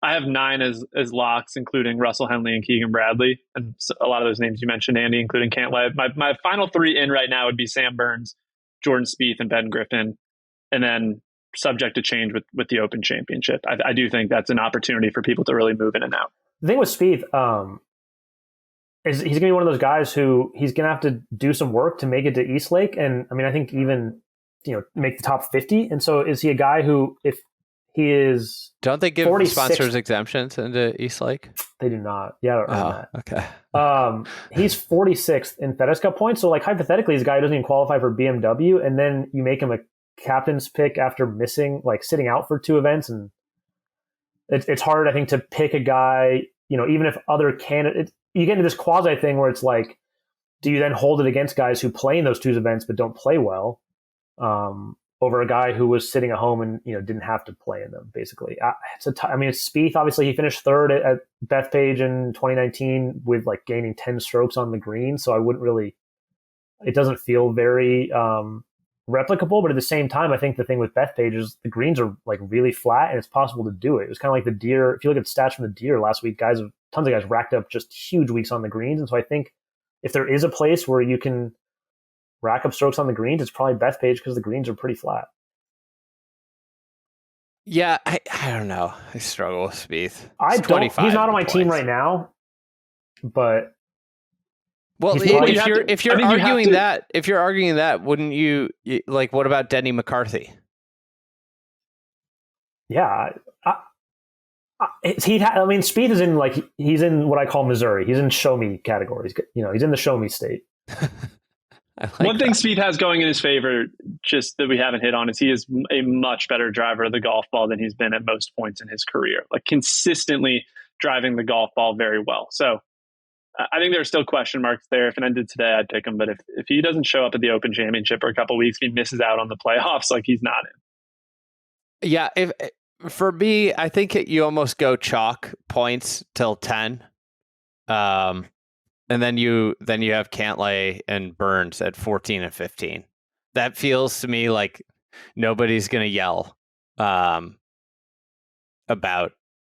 I have 9 as locks, including Russell Henley and Keegan Bradley, and a lot of those names you mentioned, Andy, including Cantlay. My final 3 in right now would be Sam Burns, Jordan Spieth, and Ben Griffin, and then subject to change with the Open Championship. I do think that's an opportunity for people to really move in and out. The thing with Spieth is he's going to be one of those guys who he's going to have to do some work to make it to Eastlake, and I think even make the top 50. And so is he a guy who, if he is, don't they give 46, sponsors exemptions into Eastlake? They do not. Yeah, I don't okay. He's 46th in FedEx Cup points. So hypothetically, this guy doesn't even qualify for BMW, and then you make him a captain's pick after missing, sitting out for 2 events, and it's hard, I think, to pick a guy. Even if other candidates, you get into this quasi thing where it's do you then hold it against guys who play in those 2 events but don't play well? Over a guy who was sitting at home and didn't have to play in them. Basically, it's Spieth. Obviously, he finished 3rd at Bethpage in 2019 with gaining 10 strokes on the green. So I wouldn't really. It doesn't feel very replicable, but at the same time, I think the thing with Bethpage is the greens are really flat and it's possible to do it. It was kind of like the Deer. If you look at stats from the Deer last week, tons of guys racked up just huge weeks on the greens, and so I think if there is a place where you can rack up strokes on the greens, it's probably Bethpage because the greens are pretty flat. Yeah, I don't know. I struggle with Spieth. He's not on my team right now, but Well, He's if probably- you have you're to- if you're I think you have arguing to- that, wouldn't you like? What about Denny McCarthy? Yeah. Speed is in he's in what I call Missouri. He's in show me categories. He's in the show me state. One thing Speed has going in his favor, just that we haven't hit on, is he is a much better driver of the golf ball than he's been at most points in his career. Like consistently driving the golf ball very well. So I think there are still question marks there. If it ended today, I'd pick him. But if he doesn't show up at the Open Championship for a couple of weeks, he misses out on the playoffs. Like he's not in. Yeah, for me, I think you almost go chalk points till 10. And then you have Cantlay and Burns at 14 and 15. That feels to me like nobody's going to yell about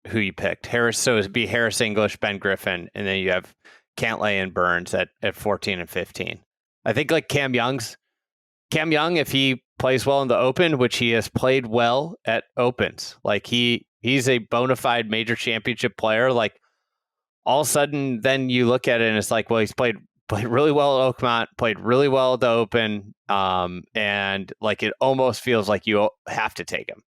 who you picked. So it'd be Harris English, Ben Griffin, and then you have Cantlay and Burns at 14 and 15. I think like Cam Young, if he plays well in the Open, which he has played well at Opens, like he's a bona fide major championship player, like all of a sudden, then you look at it and it's like, well, he's played really well at Oakmont, played really well at the Open, and like it almost feels like you have to take him.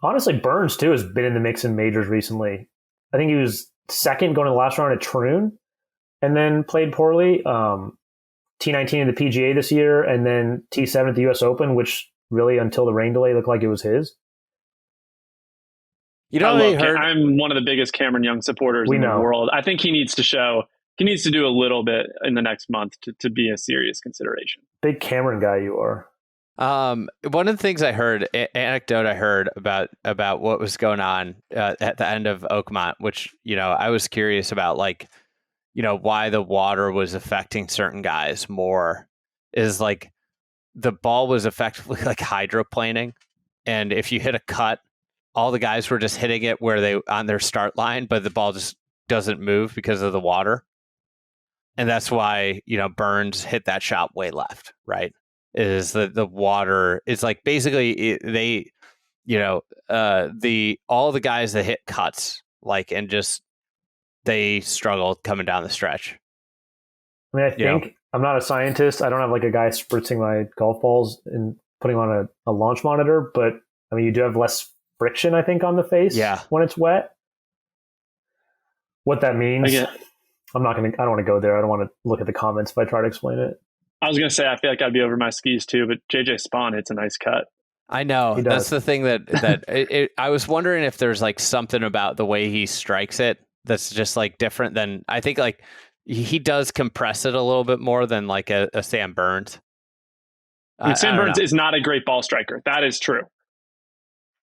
Honestly, Burns too has been in the mix in majors recently. I think he was second going to the last round at Troon, and then played poorly. T19 in the PGA this year, and then T7 at the U.S. Open, which really until the rain delay looked like it was his. I'm one of the biggest Cameron Young supporters in the world. I think he needs to do a little bit in the next month to be a serious consideration. Big Cameron guy you are. One of the things I heard, anecdote I heard about what was going on at the end of Oakmont, which, I was curious about, like, why the water was affecting certain guys more, is like the ball was effectively like hydroplaning. And if you hit a cut, all the guys were just hitting it where they on their start line, but the ball just doesn't move because of the water. And that's why, Burns hit that shot way left, right? Is the water is like basically all the guys that hit cuts, like, and just they struggled coming down the stretch. I mean, I think I'm not a scientist. I don't have like a guy spritzing my golf balls and putting on a launch monitor, but I mean, you do have less friction, I think, on the face when it's wet. What that means, I don't want to go there. I don't want to look at the comments if I try to explain it. I was going to say, I feel like I'd be over my skis too, but JJ Spawn hits a nice cut. I know. That's the thing that I was wondering if there's like something about the way he strikes it that's just like different than, I think like he does compress it a little bit more than like a Sam Burns. Sam Burns is not a great ball striker. That is true.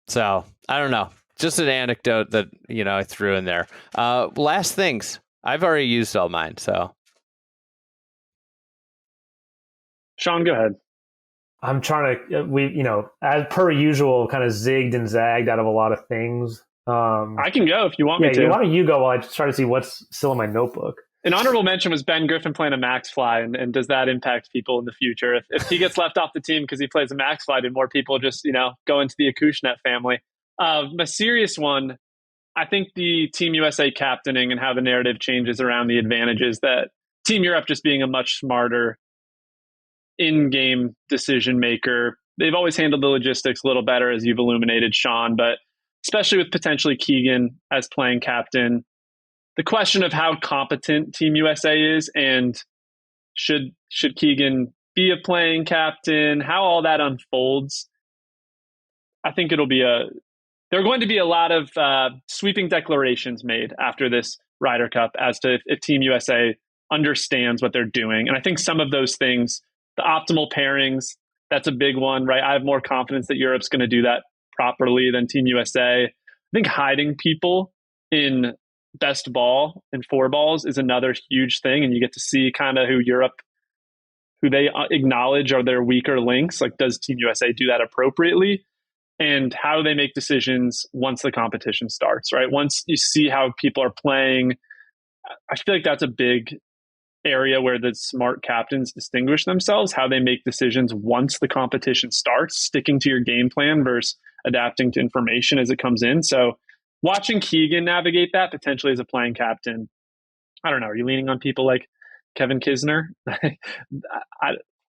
So I don't know. Just an anecdote that, I threw in there. Last things. I've already used all mine. So Sean, go ahead. I'm trying to, as per usual, kind of zigged and zagged out of a lot of things. I can go if you want me to. Why don't you go while I just try to see what's still in my notebook? An honorable mention was Ben Griffin playing a max fly, and does that impact people in the future? If he gets left off the team because he plays a max fly, do more people just, go into the Acushnet family? A serious one, I think the Team USA captaining and how the narrative changes around the advantages that Team Europe just being a much smarter in-game decision maker. They've always handled the logistics a little better, as you've illuminated, Sean, but especially with potentially Keegan as playing captain, the question of how competent Team USA is and should Keegan be a playing captain, how all that unfolds, I think there are going to be a lot of sweeping declarations made after this Ryder Cup as to if Team USA understands what they're doing. And I think some of those things, the optimal pairings, that's a big one, right? I have more confidence that Europe's going to do that properly than Team USA. I think hiding people in best ball and four balls is another huge thing. And you get to see kind of who they acknowledge are their weaker links. Like, does Team USA do that appropriately? And how they make decisions once the competition starts, right? Once you see how people are playing, I feel like that's a big area where the smart captains distinguish themselves, how they make decisions once the competition starts, sticking to your game plan versus adapting to information as it comes in. So watching Keegan navigate that potentially as a playing captain, I don't know, are you leaning on people like Kevin Kisner.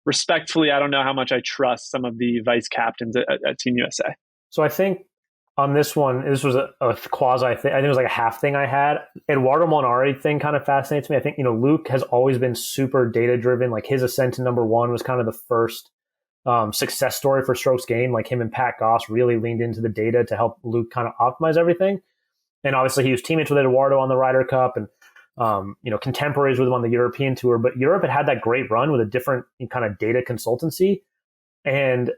Respectfully, I don't know how much I trust some of the vice captains at Team USA. So I think on this one, this was a quasi thing. I think it was like a half thing I had. Eduardo Molinari thing kind of fascinates me. I think, Luke has always been super data driven. Like his ascent to number one was kind of the first success story for strokes gained. Like him and Pat Goss really leaned into the data to help Luke kind of optimize everything. And obviously he was teammates with Eduardo on the Ryder Cup and, contemporaries with him on the European tour. But Europe had that great run with a different kind of data consultancy. And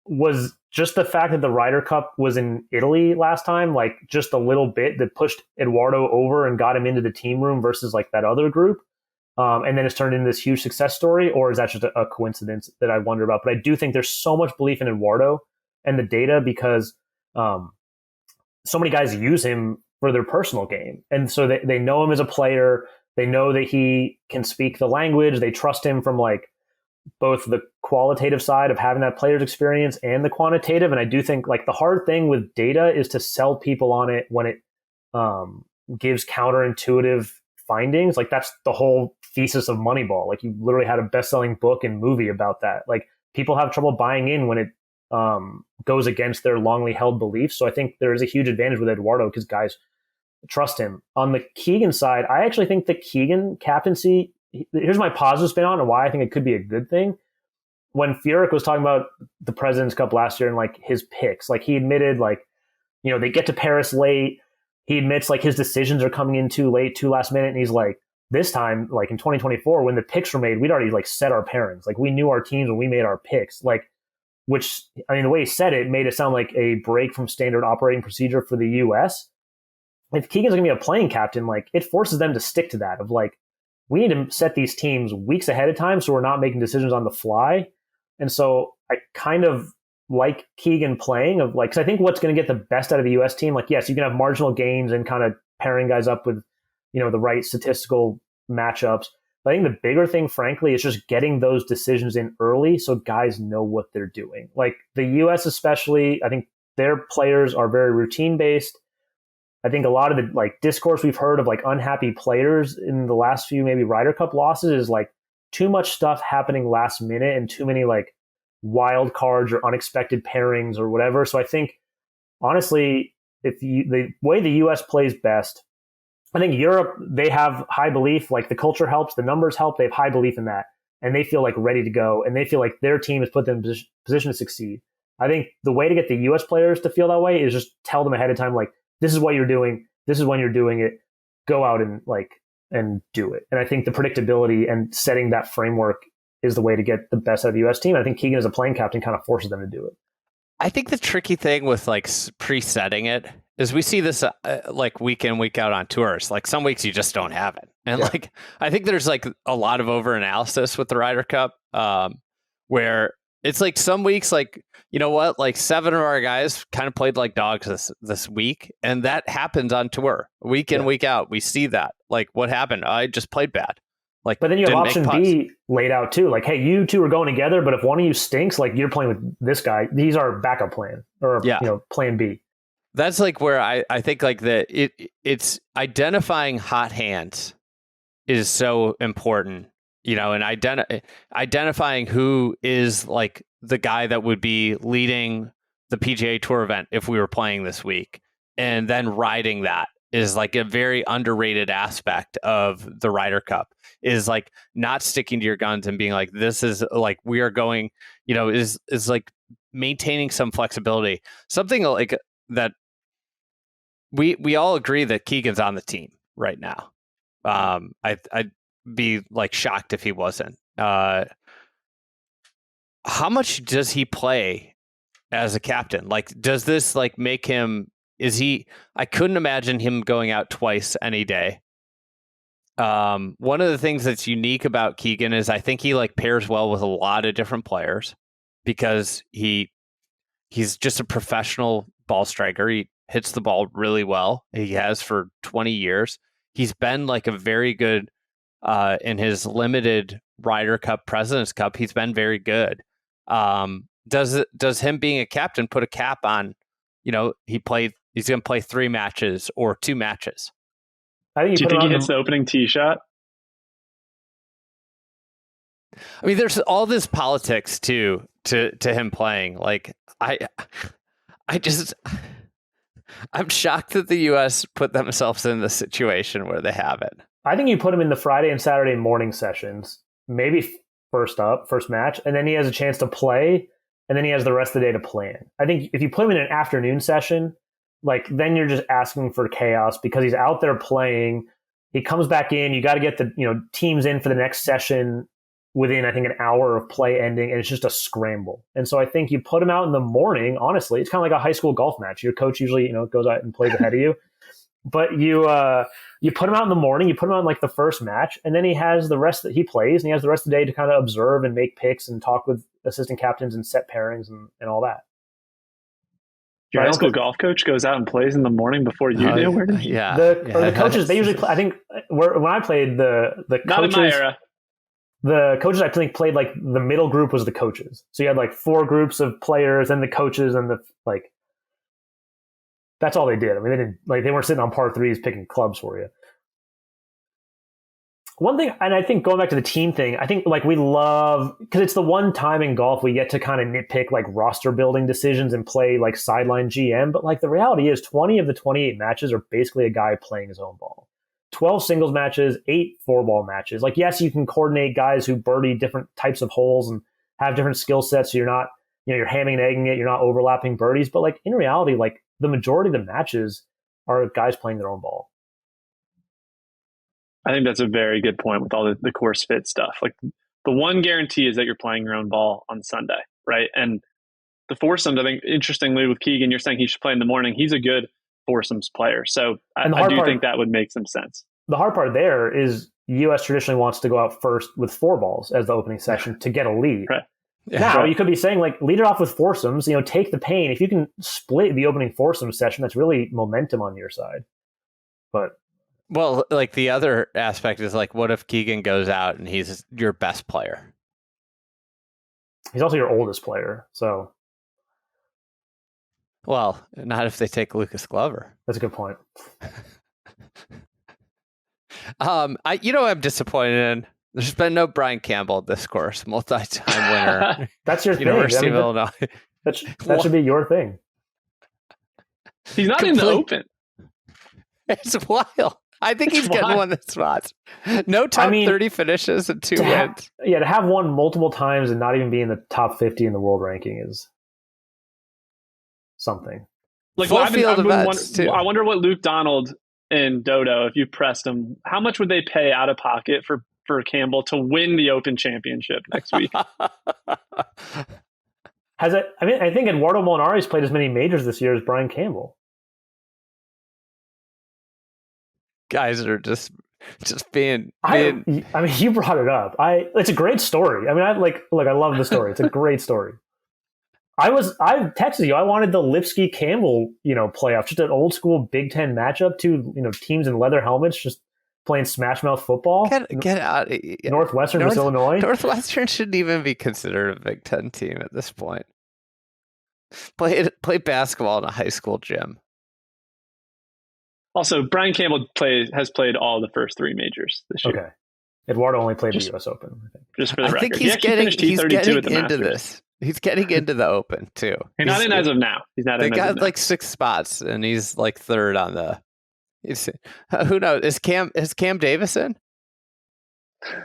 was just the fact that the Ryder Cup was in Italy last time, like just a little bit that pushed Eduardo over and got him into the team room versus like that other group. And then it's turned into this huge success story, or is that just a coincidence that I wonder about? But I do think there's so much belief in Eduardo and the data because so many guys use him for their personal game. And so they know him as a player. They know that he can speak the language. They trust him from like both the qualitative side of having that player's experience and the quantitative. And I do think like the hard thing with data is to sell people on it when it gives counterintuitive findings. Like that's the whole thesis of Moneyball. Like you literally had a best-selling book and movie about that. Like people have trouble buying in when it goes against their longly held beliefs. So I think there is a huge advantage with Eduardo because guys trust him. On the Keegan side, I actually think the Keegan captaincy, here's my positive spin on it and why I think it could be a good thing. When Furyk was talking about the President's Cup last year and like his picks, like he admitted like, they get to Paris late. He admits like his decisions are coming in too late, too last minute. And he's like, this time, like in 2024, when the picks were made, we'd already like set our pairings. Like we knew our teams when we made our picks, like, which, I mean, the way he said it made it sound like a break from standard operating procedure for the US. If Keegan's going to be a playing captain, like it forces them to stick to that of like, we need to set these teams weeks ahead of time so we're not making decisions on the fly. And so I kind of like Keegan playing of like, because I think what's going to get the best out of the US team, like, yes, you can have marginal gains and kind of pairing guys up with, the right statistical matchups. But I think the bigger thing, frankly, is just getting those decisions in early so guys know what they're doing. Like the US especially, I think their players are very routine based. I think a lot of the like discourse we've heard of like unhappy players in the last few maybe Ryder Cup losses is like too much stuff happening last minute and too many like wild cards or unexpected pairings or whatever. So I think honestly, the way the US plays best, I think Europe, they have high belief, like the culture helps, the numbers help, they have high belief in that. And they feel like ready to go and they feel like their team has put them in position to succeed. I think the way to get the US players to feel that way is just tell them ahead of time, like, this is what you're doing. This is when you're doing it. Go out and do it. And I think the predictability and setting that framework is the way to get the best out of the U.S. team. I think Keegan as a playing captain kind of forces them to do it. I think the tricky thing with like presetting it is we see this like week in, week out on tours. Like some weeks you just don't have it. And like, I think there's like a lot of over analysis with the Ryder Cup where it's like some weeks, like, you know what, like 7 of our guys kind of played like dogs this week. And that happens on tour week in, week out. We see that. Like what happened? I just played bad. Like, but then you have option B laid out too. Like, hey, you two are going together, but if one of you stinks, like you're playing with this guy. He's our backup plan or plan B. That's like where I think like it's identifying hot hands is so important, and identifying who is like the guy that would be leading the PGA Tour event if we were playing this week, and then riding that is like a very underrated aspect of the Ryder Cup, is like not sticking to your guns and being like, this is like, we are going, is like maintaining some flexibility, something like that. We all agree that Keegan's on the team right now. I'd be like shocked if he wasn't. How much does he play as a captain? Like, does this like make him? I couldn't imagine him going out twice any day. One of the things that's unique about Keegan is I think he like pairs well with a lot of different players because he's just a professional ball striker. He hits the ball really well. He has for 20 years. He's been like a very good in his limited Ryder Cup, President's Cup. He's been very good. Does him being a captain put a cap on, he's going to play 3 matches or 2 matches? Do you think he hits the opening tee shot? I mean, there's all this politics too to him playing. Like I'm shocked that the U.S. put themselves in the situation where they have it. I think you put him in the Friday and Saturday morning sessions, maybe first match, and then he has a chance to play, and then he has the rest of the day to plan. I think if you put him in an afternoon session, like then you're just asking for chaos because he's out there playing. He comes back in. You got to get the teams in for the next session within, I think, an hour of play ending, and it's just a scramble. And so I think you put him out in the morning. Honestly, it's kind of like a high school golf match. Your coach usually goes out and plays ahead of you, but you put him out in the morning. You put him out in like the first match, and then he has the rest that he plays, and he has the rest of the day to kind of observe and make picks and talk with assistant captains and set pairings and all that. Your high school golf coach goes out and plays in the morning before you do? Where did the coaches, they usually play. I think when I played, the not coaches, in my era. The coaches, I think, played like the middle group was the coaches. So you had like 4 groups of players and the coaches and that's all they did. I mean, they weren't sitting on par 3s picking clubs for you. One thing, and I think going back to the team thing, I think like we love, because it's the one time in golf we get to kind of nitpick like roster building decisions and play like sideline GM. But like the reality is 20 of the 28 matches are basically a guy playing his own ball. 12 singles matches, 8 4-ball matches. Like, yes, you can coordinate guys who birdie different types of holes and have different skill sets. So you're not, you're hamming and egging it. You're not overlapping birdies. But like in reality, like the majority of the matches are guys playing their own ball. I think that's a very good point with all the course fit stuff. Like the one guarantee is that you're playing your own ball on Sunday, right? And the foursomes, I think, interestingly, with Keegan, you're saying he should play in the morning. He's a good foursomes player. So I do think that would make some sense. The hard part there is U.S. traditionally wants to go out first with 4 balls as the opening session to get a lead. Right. Yeah, now, you could be saying, like, lead it off with foursomes, take the pain. If you can split the opening foursome session, that's really momentum on your side. But well, like the other aspect is like, what if Keegan goes out and he's your best player? He's also your oldest player, so. Well, not if they take Lucas Glover. That's a good point. I'm disappointed in. There's been no Brian Campbell this course, multi-time winner. That's your thing. University of Illinois. That should be your thing. He's not in the Open. It's wild. I think he's getting one of the spots. No top 30 finishes and 2 wins. To have won multiple times and not even be in the top 50 in the world ranking is something. Like, I wonder what Luke Donald and Dodo, if you pressed them, how much would they pay out of pocket for Campbell to win the Open Championship next week? I think Eduardo Molinari's played as many majors this year as Brian Campbell. Guys are just being. I mean, you brought it up. It's a great story. I mean, I love the story. It's a great story. I texted you. I wanted the Lipsky Campbell, playoff, just an old school Big Ten matchup. 2, teams in leather helmets, just playing smash mouth football. Get out. Northwestern versus Illinois. Northwestern shouldn't even be considered a Big Ten team at this point. Play basketball in a high school gym. Also, Brian Campbell has played all the first 3 majors this year. Okay. Eduardo only played the U.S. Open. I think. Just for the record. I think he's getting into this. He's getting into the Open, too. He's not in as of now. They got like 6 spots, and he's like 3rd on the... who knows? Is Cam Davis in? I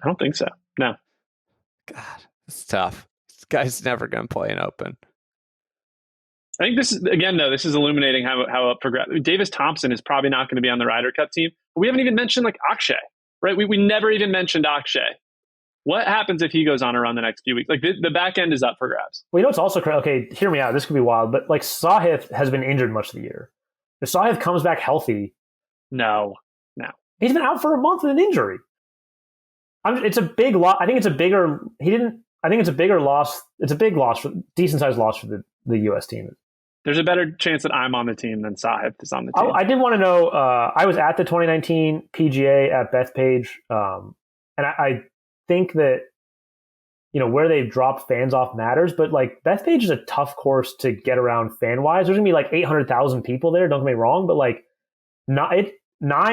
don't think so. No. God, it's tough. This guy's never going to play an Open. I think this is illuminating how up for grabs. Davis Thompson is probably not going to be on the Ryder Cup team. But we haven't even mentioned like Akshay, right? We never even mentioned Akshay. What happens if he goes on a run the next few weeks? Like the back end is up for grabs. Well, it's also okay. Hear me out. This could be wild, but like Sahith has been injured much of the year. If Sahith comes back healthy, no, he's been out for a month with an injury. It's a big loss. I think it's a bigger. I think it's a bigger loss. It's a big loss, decent sized loss for the U.S. team. There's a better chance that I'm on the team than Sahith is on the team. I did want to know. I was at the 2019 PGA at Bethpage, and I think that where they've dropped fans off matters, but like Bethpage is a tough course to get around fan wise. There's gonna be like 800,000 people there. Don't get me wrong, but like 9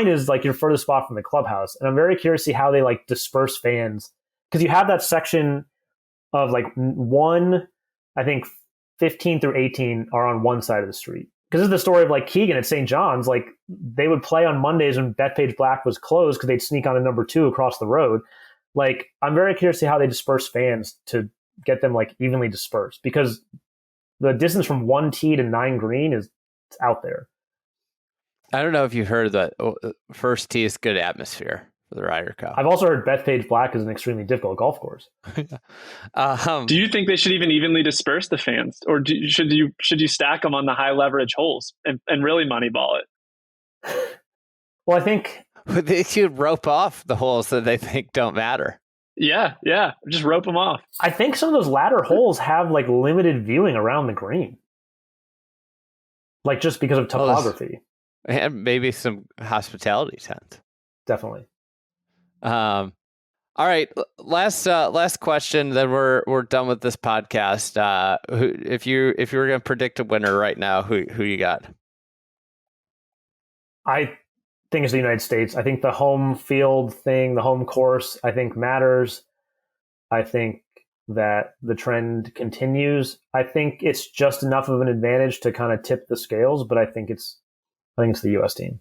is like your furthest spot from the clubhouse, and I'm very curious to see how they like disperse fans because you have that section of like I think 15 through 18 are on one side of the street. Because this is the story of like Keegan at St. John's. Like they would play on Mondays when Bethpage Black was closed because they'd sneak on a number 2 across the road. Like I'm very curious to see how they disperse fans to get them like evenly dispersed, because the distance from 1 tee to 9 green is out there. I don't know if you heard that first tee is good atmosphere for the Ryder Cup. I've also heard Bethpage Black is an extremely difficult golf course. Do you think they should even evenly disperse the fans, or should you stack them on the high leverage holes and really moneyball it? Well, I think they should rope off the holes that they think don't matter. Yeah, just rope them off. I think some of those latter holes have like limited viewing around the green, like just because of topography. And maybe some hospitality tent. Definitely. All right, last question. Then we're done with this podcast. If you were going to predict a winner right now, who you got? I think it's the United States. I think the home field thing, the home course, I think matters. I think that the trend continues. I think it's just enough of an advantage to kind of tip the scales, but I think it's the U.S. team.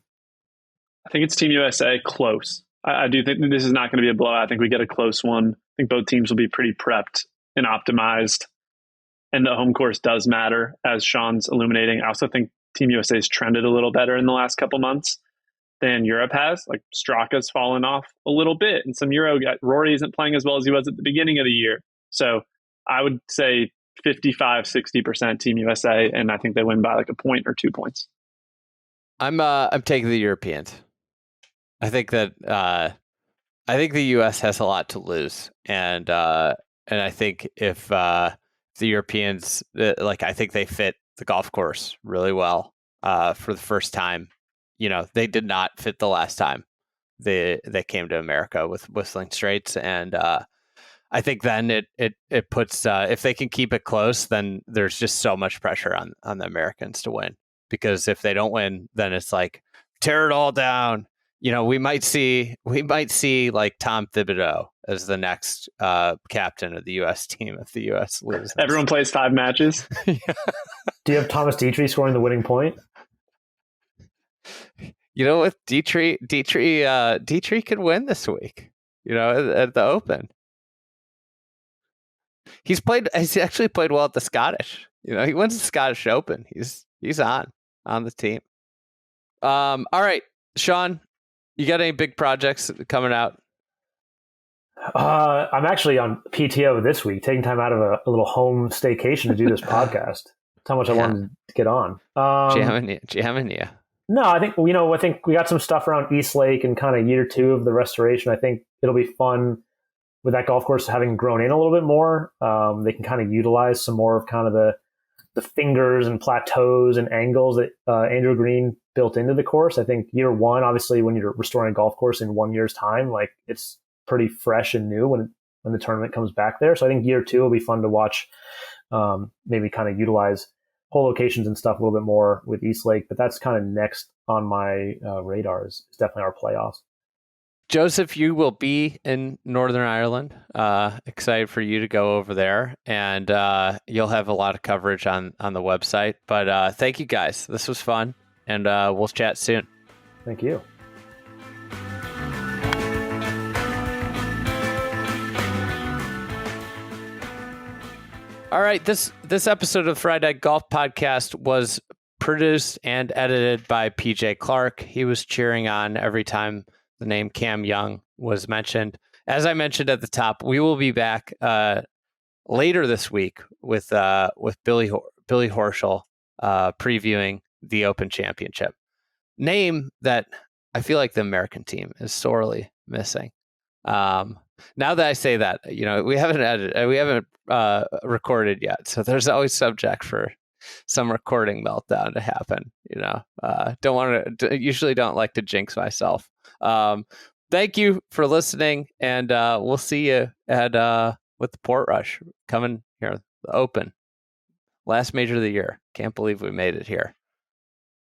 I think it's Team USA close. I do think this is not going to be a blowout. I think we get a close one. I think both teams will be pretty prepped and optimized. And the home course does matter, as Sean's illuminating. I also think Team USA has trended a little better in the last couple months than Europe has. Like Straka's fallen off a little bit, and some Euro guys. Rory isn't playing as well as he was at the beginning of the year. So I would say 55-60% Team USA, and I think they win by like a point or 2 points. I'm taking the Europeans. I think that the U.S. has a lot to lose, and I think if the Europeans, I think they fit the golf course really well for the first time. You know, they did not fit the last time they came to America with Whistling Straits, and I think then it puts if they can keep it close, then there's just so much pressure on the Americans to win. Because if they don't win, then it's like tear it all down. You know, we might see like Tom Thibodeau as the next captain of the U.S. team if the U.S. loses. Everyone plays 5 matches. Yeah. Do you have Thomas Dietrich scoring the winning point? You know what, Dietrich could win this week. You know, at the Open. He's actually played well at the Scottish. You know, he wins the Scottish Open. He's on the team. All right, Sean, you got any big projects coming out? I'm actually on PTO this week, taking time out of a little home staycation to do this podcast. That's how much I wanted to get on. Jamming you. No, I think we got some stuff around East Lake and kind of year 2 of the restoration. I think it'll be fun with that golf course having grown in a little bit more. They can kind of utilize some more of kind of the fingers and plateaus and angles that Andrew Green built into the course. I think year 1, obviously, when you're restoring a golf course in 1 year's time, like it's pretty fresh and new when the tournament comes back there. So I think year 2 will be fun to watch. Maybe kind of utilize hole locations and stuff a little bit more with East Lake, but that's kind of next on my radar is definitely our playoffs. Joseph, you will be in Northern Ireland. Excited for you to go over there, and you'll have a lot of coverage on the website. But thank you guys. This was fun, and we'll chat soon. Thank you. All right, this episode of the Friday Golf Podcast was produced and edited by PJ Clark. He was cheering on every time the name Cam Young was mentioned. As I mentioned at the top, we will be back later this week with Billy Horschel previewing the Open Championship. Name that I feel like the American team is sorely missing. Now that I say that, you know, we haven't recorded yet, so there's always subject for some recording meltdown to happen. You know, usually don't like to jinx myself. Thank you for listening, and we'll see you at with the Port Rush coming here, the Open, last major of the year. Can't believe we made it here.